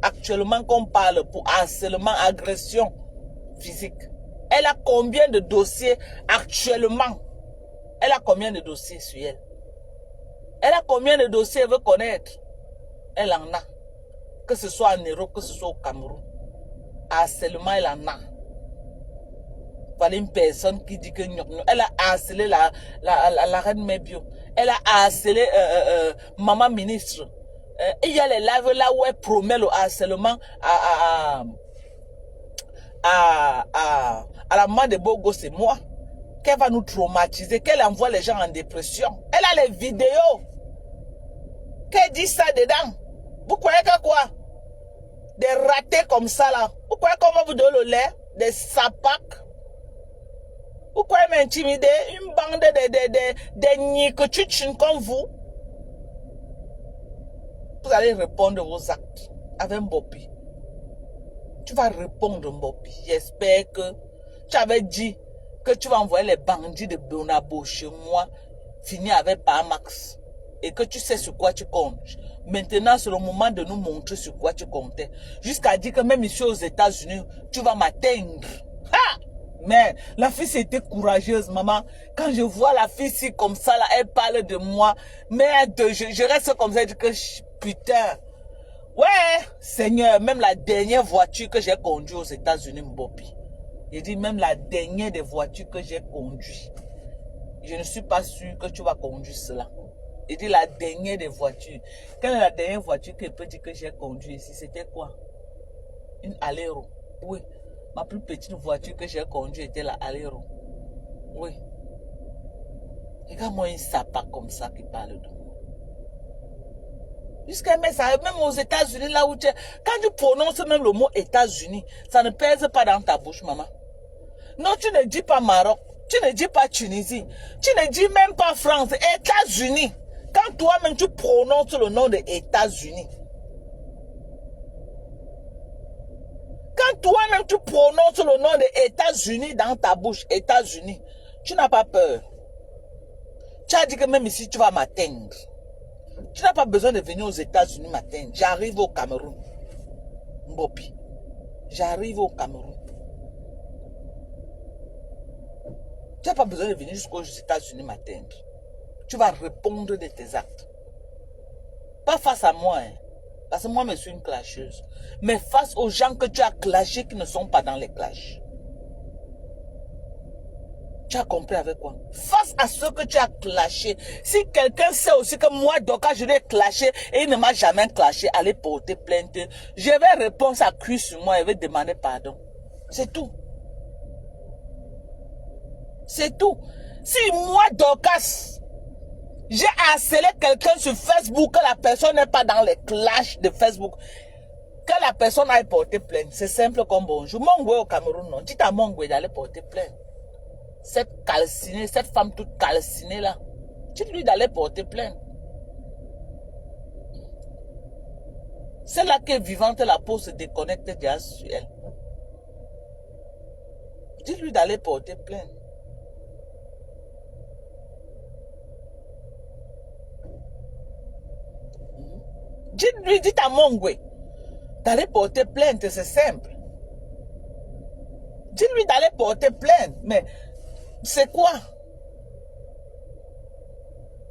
actuellement qu'on parle pour harcèlement, agression physique? Elle a combien de dossiers actuellement? Elle a combien de dossiers sur elle? Elle a combien de dossiers elle veut connaître? Elle en a. Que ce soit en Europe, que ce soit au Cameroun. Harcèlement, elle en a. Voilà une personne qui dit que elle a harcelé la reine Mebio. Elle a harcelé maman ministre. Il y a les lives là où elle promet le harcèlement à la maman de Bogo, c'est moi. Qu'elle va nous traumatiser, qu'elle envoie les gens en dépression. Elle a les vidéos. Qu'elle dit ça dedans. Vous croyez que quoi? Des ratés comme ça là. Vous croyez qu'on va vous donner le lait? Des sapacs? Vous croyez m'intimider? Une bande de nicotuchines comme vous? Vous allez répondre vos actes avec Mbopi. Tu vas répondre Mbopi. J'espère que tu avais dit que tu vas envoyer les bandits de Bonabo chez moi, finir avec Pamax. Et que tu sais sur quoi tu comptes. Maintenant, c'est le moment de nous montrer sur quoi tu comptais. Jusqu'à dire que même ici aux États-Unis, tu vas m'atteindre. Ha! Mais la fille c'était courageuse, maman. Quand je vois la fille ici comme ça, là, elle parle de moi. Mais je reste comme ça, je dis que putain. Ouais, Seigneur, même la dernière voiture que j'ai conduite aux États-Unis, Mbopi. Je dis même la dernière des voitures que j'ai conduites. Je ne suis pas sûr que tu vas conduire cela. Il dit la dernière des voitures. Quelle est la dernière voiture que peut dire que j'ai conduite ici? C'était quoi? Une Alero. Oui. Ma plus petite voiture que j'ai conduite était la Alero. Oui. Regarde-moi une sapa comme ça qui parle de moi. Jusqu'à même aux États-Unis, là où tu es. Quand tu prononces même le mot États-Unis, ça ne pèse pas dans ta bouche, maman. Non, tu ne dis pas Maroc. Tu ne dis pas Tunisie. Tu ne dis même pas France. États-Unis. Quand toi-même tu prononces le nom des États-Unis. Quand toi-même tu prononces le nom des États-Unis dans ta bouche, États-Unis, tu n'as pas peur. Tu as dit que même ici tu vas m'atteindre. Tu n'as pas besoin de venir aux États-Unis m'atteindre. J'arrive au Cameroun. Mbopi. J'arrive au Cameroun. Tu n'as pas besoin de venir jusqu'aux États-Unis m'atteindre. Tu vas répondre de tes actes. Pas face à moi, hein. Parce que moi, je suis une clasheuse. Mais face aux gens que tu as clashés qui ne sont pas dans les clashs. Tu as compris avec quoi? Face à ceux que tu as clashés. Si quelqu'un sait aussi que moi, Doka, je l'ai clashé et il ne m'a jamais clashé, allez porter plainte. Je vais répondre à cuire sur moi et vais demander pardon. C'est tout. C'est tout. Si moi, Dorcas, j'ai harcelé quelqu'un sur Facebook, que la personne n'est pas dans les clashs de Facebook, que la personne aille porter plainte, c'est simple comme bonjour. Mongwe au Cameroun, non. Dites à Mongwe d'aller porter plainte. Cette calcinée, cette femme toute calcinée là, dites-lui d'aller porter plainte. Celle-là qui est vivante, la peau se déconnecte déjà sur elle. Dites-lui d'aller porter plainte. Dis-lui, dites à Mongwe d'aller porter plainte, c'est simple. Dis-lui d'aller porter plainte, mais c'est quoi?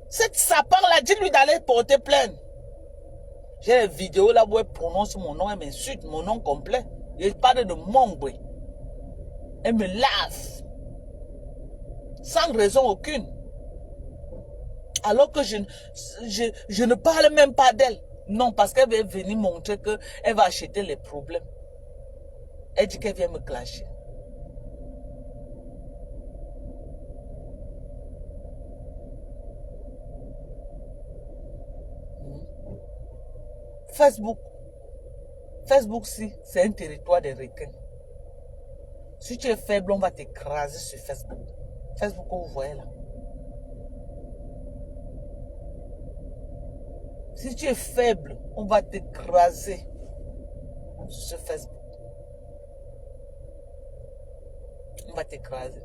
Cette sapin-là, dis-lui d'aller porter plainte. J'ai les vidéos là où elle prononce mon nom, elle m'insulte, mon nom complet. Elle parle de Mongwe. Elle me lave. Sans raison aucune. Alors que je ne parle même pas d'elle. Non, parce qu'elle veut venir montrer qu'elle va acheter les problèmes. Elle dit qu'elle vient me clasher. Facebook. Facebook, si, c'est un territoire de requins. Si tu es faible, on va t'écraser sur Facebook. Facebook, vous voyez là. Si tu es faible, on va t'écraser sur Facebook. On va t'écraser.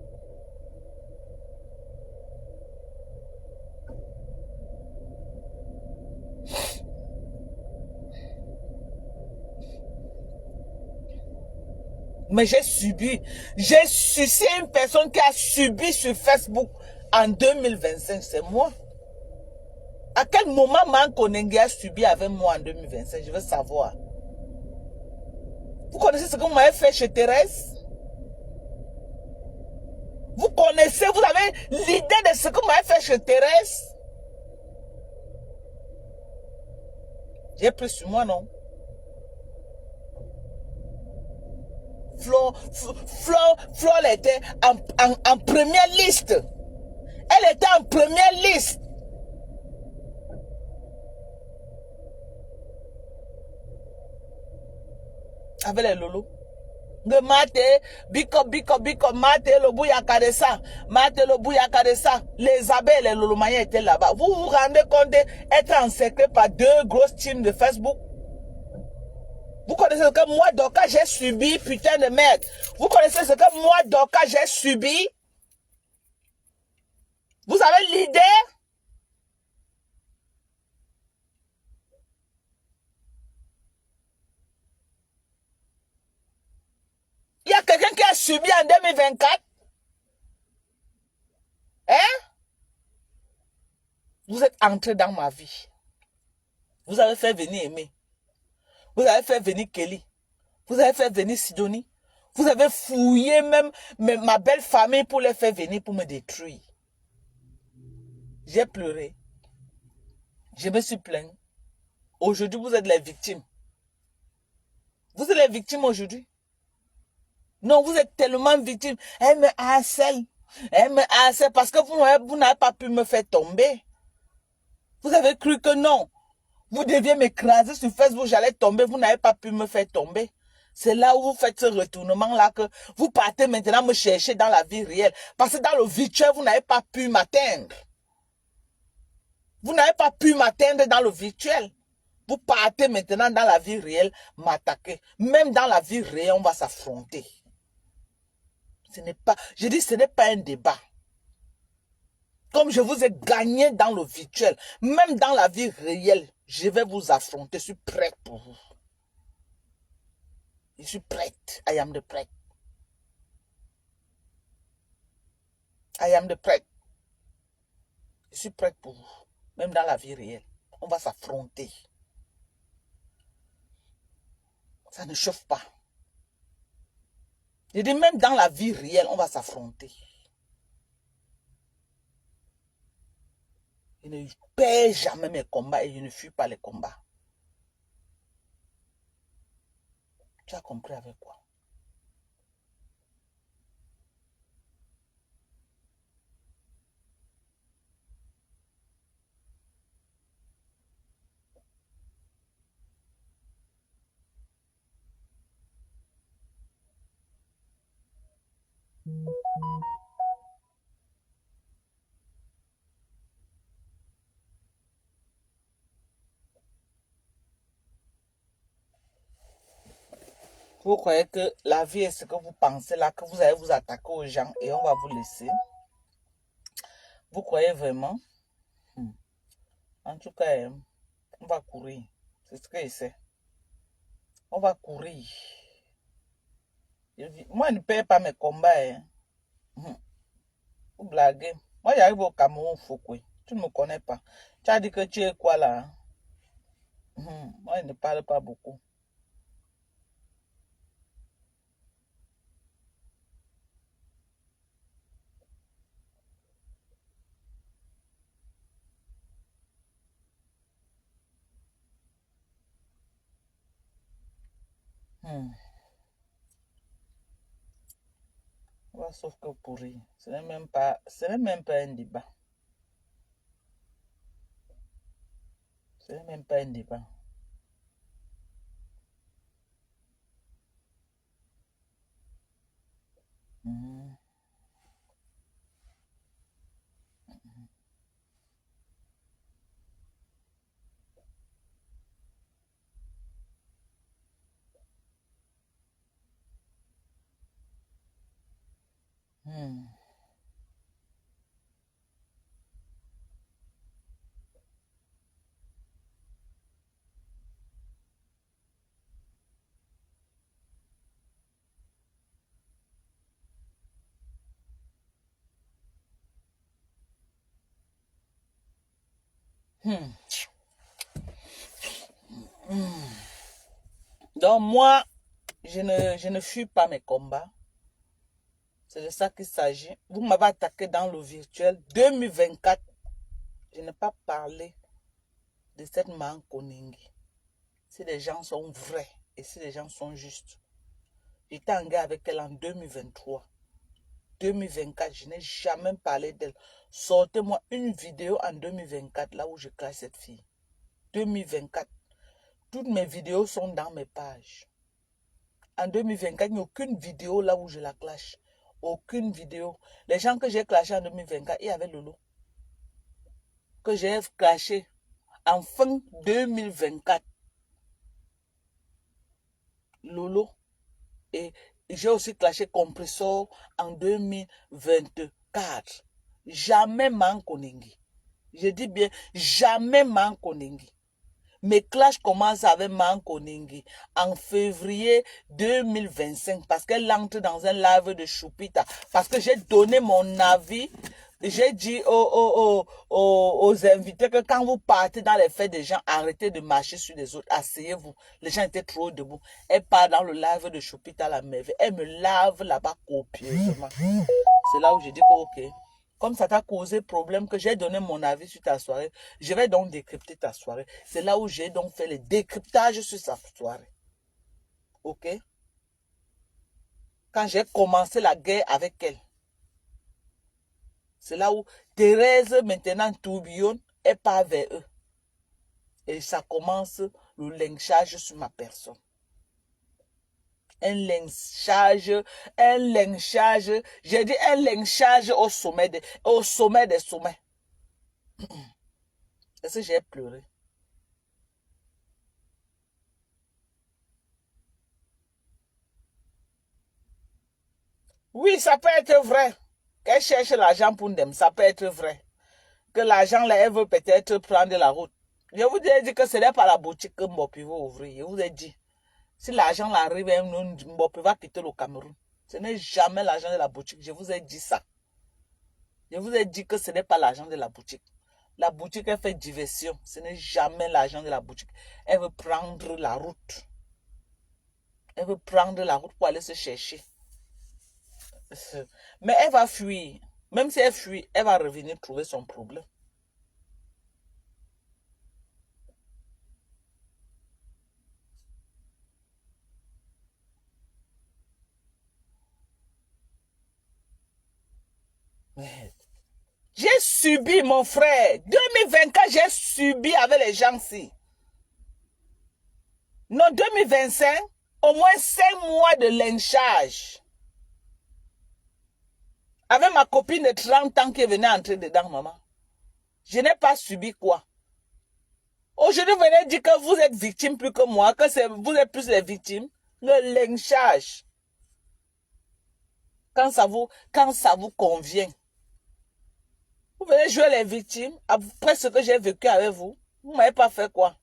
Mais j'ai subi. C'est une personne qui a subi sur Facebook en 2025, c'est moi. À quel moment Mankonengue a subi avec moi en 2025? Je veux savoir. Vous connaissez ce que vous m'avez fait chez Thérèse? Vous connaissez, vous avez l'idée de ce que vous m'avez fait chez Thérèse? J'ai pris sur moi, non? Flore était en première liste. Elle était en première liste. Avec les lolos. De mate, biko, mate, le bouyaka de ça. Mate, le bouyaka de ça. Les abeilles, les lolomayens étaient là-bas. Vous vous rendez compte d'être encerclé par deux grosses teams de Facebook? Vous connaissez ce que moi, Doka, j'ai subi, putain de merde. Vous connaissez ce que moi, Doka, j'ai subi? Vous avez l'idée? Il y a quelqu'un qui a subi en 2024? Hein? Vous êtes entré dans ma vie. Vous avez fait venir Aimé. Vous avez fait venir Kelly. Vous avez fait venir Sidonie. Vous avez fouillé même ma belle famille pour les faire venir pour me détruire. J'ai pleuré. Je me suis plaint. Aujourd'hui, vous êtes les victimes. Vous êtes les victimes aujourd'hui. Non, vous êtes tellement victimes. Elle me harcèle. Elle me harcèle parce que vous n'avez pas pu me faire tomber. Vous avez cru que non. Vous deviez m'écraser sur Facebook, j'allais tomber. Vous n'avez pas pu me faire tomber. C'est là où vous faites ce retournement-là que vous partez maintenant me chercher dans la vie réelle. Parce que dans le virtuel, vous n'avez pas pu m'atteindre. Vous n'avez pas pu m'atteindre dans le virtuel. Vous partez maintenant dans la vie réelle m'attaquer. Même dans la vie réelle, on va s'affronter. Ce n'est pas, je dis, ce n'est pas un débat. Comme je vous ai gagné dans le virtuel, même dans la vie réelle, je vais vous affronter. Je suis prête pour vous. Je suis prête. I am the prête. I am the prête. Je suis prête pour vous. Même dans la vie réelle. On va s'affronter. Ça ne chauffe pas. Je dis même dans la vie réelle, on va s'affronter. Je ne perds jamais mes combats et je ne fuis pas les combats. Tu as compris avec quoi? Vous croyez que la vie est ce que vous pensez là, que vous allez vous attaquer aux gens et on va vous laisser? Vous croyez vraiment? En tout cas, on va courir. C'est ce qu'il sait. On va courir. Moi, je ne paye pas mes combats. Hein. Vous blaguez. Moi, j'arrive au Cameroun, Foucault. Tu ne me connais pas. Tu as dit que tu es quoi là? Moi, je ne parle pas beaucoup. On va sauf que pourrir. Ce n'est même pas un débat. Ce n'est même pas un débat. Donc moi, je ne fuis pas mes combats. C'est de ça qu'il s'agit. Vous m'avez attaqué dans le virtuel. 2024, je n'ai pas parlé de cette Mankoningi. Si les gens sont vrais et si les gens sont justes. J'étais en guerre avec elle en 2023. 2024, je n'ai jamais parlé d'elle. Sortez-moi une vidéo en 2024, là où je classe cette fille. 2024. Toutes mes vidéos sont dans mes pages. En 2024, il n'y a aucune vidéo là où je la clash. Aucune vidéo. Les gens que j'ai clashés en 2024, il y avait Lolo. Que j'ai clashé en fin 2024. Lolo. Et j'ai aussi clashé Compressor en 2024. Jamais Mankoningi. Je dis bien, jamais Mankoningi. Mes clashs commencent avec Mankoningi en février 2025 parce qu'elle entre dans un live de Choupita. Parce que j'ai donné mon avis. J'ai dit aux invités que quand vous partez dans les fêtes des gens, arrêtez de marcher sur les autres. Asseyez-vous. Les gens étaient trop debout. Elle part dans le live de Choupita la merveille. Elle me lave là-bas copieusement. C'est là où j'ai dit que ok. Comme ça t'a causé problème, que j'ai donné mon avis sur ta soirée, je vais donc décrypter ta soirée. C'est là où j'ai donc fait le décryptage sur sa soirée. Ok? Quand j'ai commencé la guerre avec elle. C'est là où Thérèse, maintenant tourbillonne, elle part vers eux. Et ça commence le lynchage sur ma personne. Un lynchage, j'ai dit un lynchage au sommet des sommets. Est-ce que j'ai pleuré? Oui, ça peut être vrai. Qu'elle cherche l'argent pour them, ça peut être vrai. Que l'argent, là, elle veut peut-être prendre la route. Je vous ai dit que ce n'est pas la boutique que Mbopi va ouvrir. Je vous ai dit. Si l'argent arrive, Mbopi va quitter le Cameroun. Ce n'est jamais l'argent de la boutique. Je vous ai dit ça. Je vous ai dit que ce n'est pas l'argent de la boutique. La boutique, elle fait diversion. Ce n'est jamais l'argent de la boutique. Elle veut prendre la route. Elle veut prendre la route pour aller se chercher. Mais elle va fuir. Même si elle fuit, elle va revenir trouver son problème. J'ai subi, mon frère. 2024, j'ai subi avec les gens-ci. Non, 2025, au moins 5 mois de lynchage. Avec ma copine de 30 ans qui venait entrer dedans, maman. Je n'ai pas subi quoi. Aujourd'hui, vous venez dire que vous êtes victime plus que moi, que vous êtes plus les victimes. Le lynchage. Quand ça vous convient. Vous venez jouer les victimes après ce que j'ai vécu avec vous. Vous ne m'avez pas fait quoi?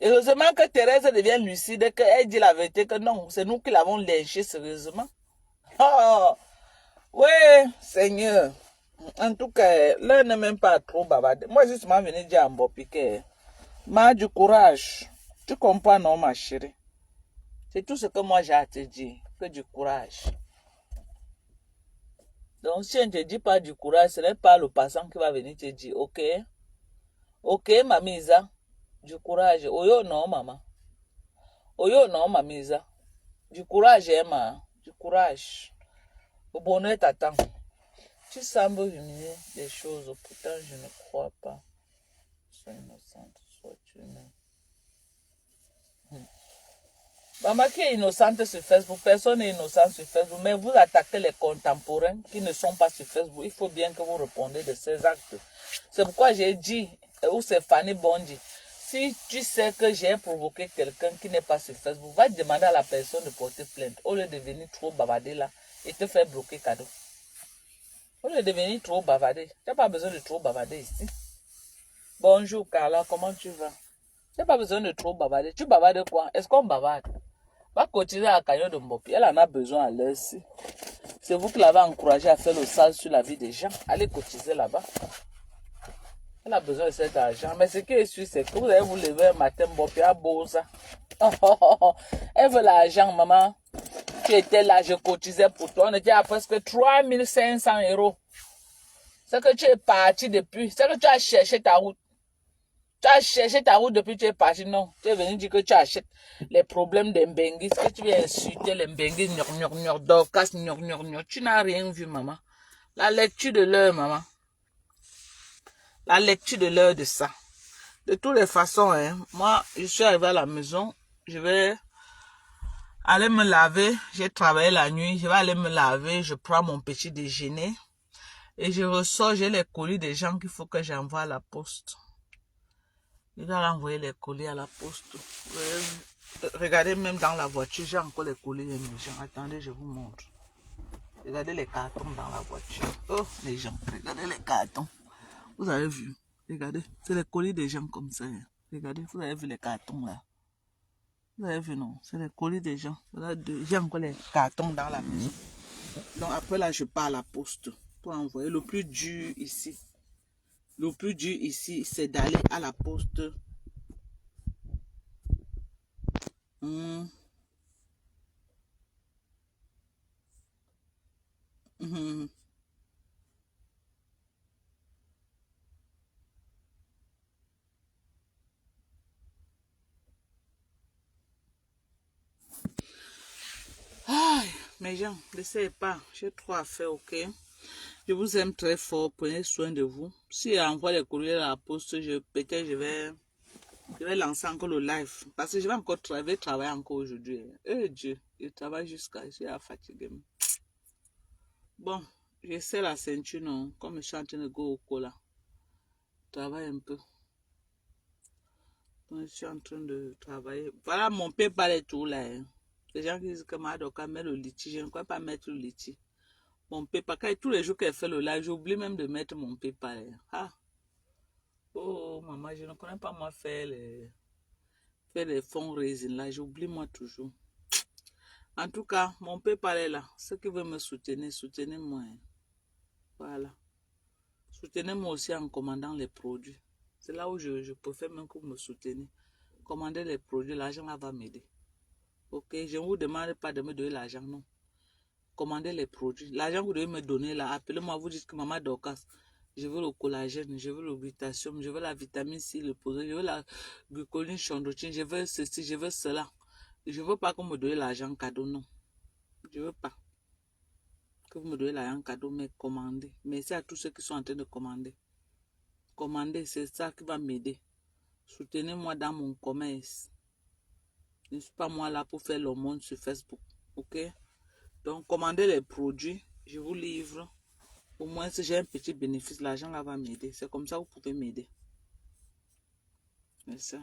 Heureusement que Thérèse devient lucide, qu'elle dit la vérité, que non, c'est nous qui l'avons lynché sérieusement. Oh, ouais, Seigneur. En tout cas, là, n'est même pas trop bavarder. Moi, justement, venu dire à Mbopi que, du courage. Tu comprends, non, ma chérie? C'est tout ce que moi j'ai à te dire, que du courage. Donc, si on ne te dit pas du courage, ce n'est pas le passant qui va venir te dire, ok? Ok, mamisa, du courage. Oyo, non, maman. Oyo, non, mamisa. Du courage, Emma. Du courage. Le bonheur t'attend. Tu sembles humilier des choses, pourtant je ne crois pas. Sois innocente, sois tu même. Maman qui est innocente sur Facebook, personne n'est innocent sur Facebook, mais vous attaquez les contemporains qui ne sont pas sur Facebook. Il faut bien que vous répondez de ces actes. C'est pourquoi j'ai dit, ou c'est Fanny Bondi, si tu sais que j'ai provoqué quelqu'un qui n'est pas sur Facebook, va demander à la personne de porter plainte au lieu de venir trop bavarder là et te faire bloquer cadeau. Au lieu de venir trop bavarder, tu n'as pas besoin de trop bavarder ici. Bonjour Carla, comment tu vas? Tu n'as pas besoin de trop bavarder. Tu bavardes quoi? Est-ce qu'on bavarde? Va cotiser à Canyon de Mbopi. Elle en a besoin à l'heure-ci. C'est vous qui l'avez encouragé à faire le sale sur la vie des gens. Allez cotiser là-bas. Elle a besoin de cet argent. Mais ce qui est sûr, c'est que vous allez vous lever un matin, Mbopi à Bosa. Elle veut l'argent, maman. Tu étais là, je cotisais pour toi. On était à presque 3500 €. C'est que tu es parti depuis. C'est que tu as cherché ta route. Tu as cherché ta route depuis que tu es parti. Non, tu es venu dire que tu achètes les problèmes des Mbengis, que tu viens insulter les Mbengis, Dorcas, Tu n'as rien vu, maman. La lecture de l'heure, maman. La lecture de l'heure de ça. De toutes les façons, hein, moi, je suis arrivé à la maison. Je vais aller me laver. J'ai travaillé la nuit. Je vais aller me laver. Je prends mon petit déjeuner. Et je ressors. J'ai les colis des gens qu'il faut que j'envoie à la poste. Il va envoyer les colis à la poste. Regardez, même dans la voiture, j'ai encore les colis des gens. Attendez, je vous montre. Regardez les cartons dans la voiture. Oh, les gens, regardez les cartons. Vous avez vu? Regardez, c'est les colis des gens comme ça. Regardez, vous avez vu les cartons là. Vous avez vu, non? C'est les colis des gens. J'ai encore les cartons dans la maison. Donc après là, je pars à la poste pour envoyer. Le plus dur ici. Le plus dur ici, c'est d'aller à la poste. Aïe, mes gens, n'essayez pas. J'ai trop à faire, ok? Je vous aime très fort. Prenez soin de vous. Si j'envoie les courriers à la poste, peut-être je vais lancer encore le live. Parce que je vais encore travailler encore aujourd'hui. Eh Dieu, je travaille jusqu'à... Je suis fatigué. Bon, j'essaie la ceinture, non? Comme je suis en train de go au cola. Je travaille un peu. Donc, je suis en train de travailler. Voilà, mon PayPal est tout là. Hein. Les gens qui disent que Madoka met le litige. Je ne crois pas mettre le litige. Mon PayPal, tous les jours qu'elle fait le live, j'oublie même de mettre mon PayPal. Hein. Ah. Oh, maman, je ne connais pas moi faire les fundraising là. J'oublie moi toujours. En tout cas, mon PayPal est là. Ceux qui veulent me soutenir, soutenez-moi. Hein. Voilà. Soutenez-moi aussi en commandant les produits. C'est là où je préfère même que vous me soutenez. Commandez les produits, l'argent va m'aider. Ok, je ne vous demande pas de me donner l'argent, non. Commandez les produits. L'argent que vous devez me donner là, appelez-moi, vous dites que maman Dorcas, je veux le collagène, je veux le glutathium, je veux la vitamine C, le posé, je veux la glucoline chondroïtine, je veux ceci, je veux cela. Je ne veux pas que vous me donnez l'argent cadeau, non. Je ne veux pas que vous me donnez l'argent cadeau, mais commandez. Merci à tous ceux qui sont en train de commander. Commandez, c'est ça qui va m'aider. Soutenez-moi dans mon commerce. Je ne suis pas moi là pour faire le monde sur Facebook. Ok? Donc, commandez les produits. Je vous livre. Au moins, si j'ai un petit bénéfice, l'argent là va m'aider. C'est comme ça que vous pouvez m'aider. Merci.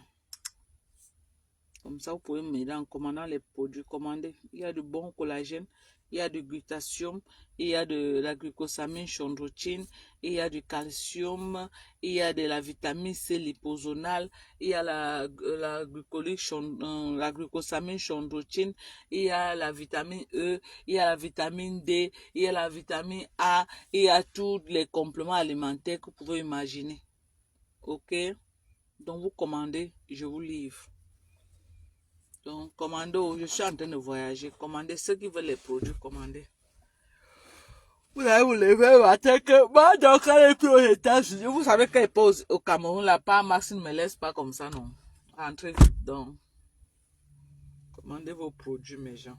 Comme ça, vous pouvez m'aider en commandant les produits commandés. Il y a du bon collagène, il y a du glutathium, il y a de la glucosamine chondroïtine, il y a du calcium, il y a de la vitamine C liposonale, il y a la glucosamine chondroïtine, il y a la vitamine E, il y a la vitamine D, il y a la vitamine A, il y a tous les compléments alimentaires que vous pouvez imaginer. Ok? Donc vous commandez, je vous livre. Donc, commandez, je suis en train de voyager. Commandez ceux qui veulent les produits, commandez. Vous allez vous lever le matin que, moi, donc, quand elle est plus aux États-Unis, vous savez qu'elle pose au Cameroun, là, pas Maxime ne me laisse pas comme ça, non. Rentrez vite, donc. Commandez vos produits, mes gens.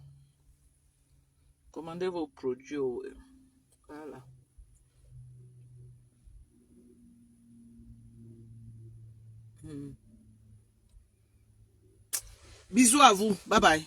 Commandez vos produits, voilà. Bisous à vous. Bye bye.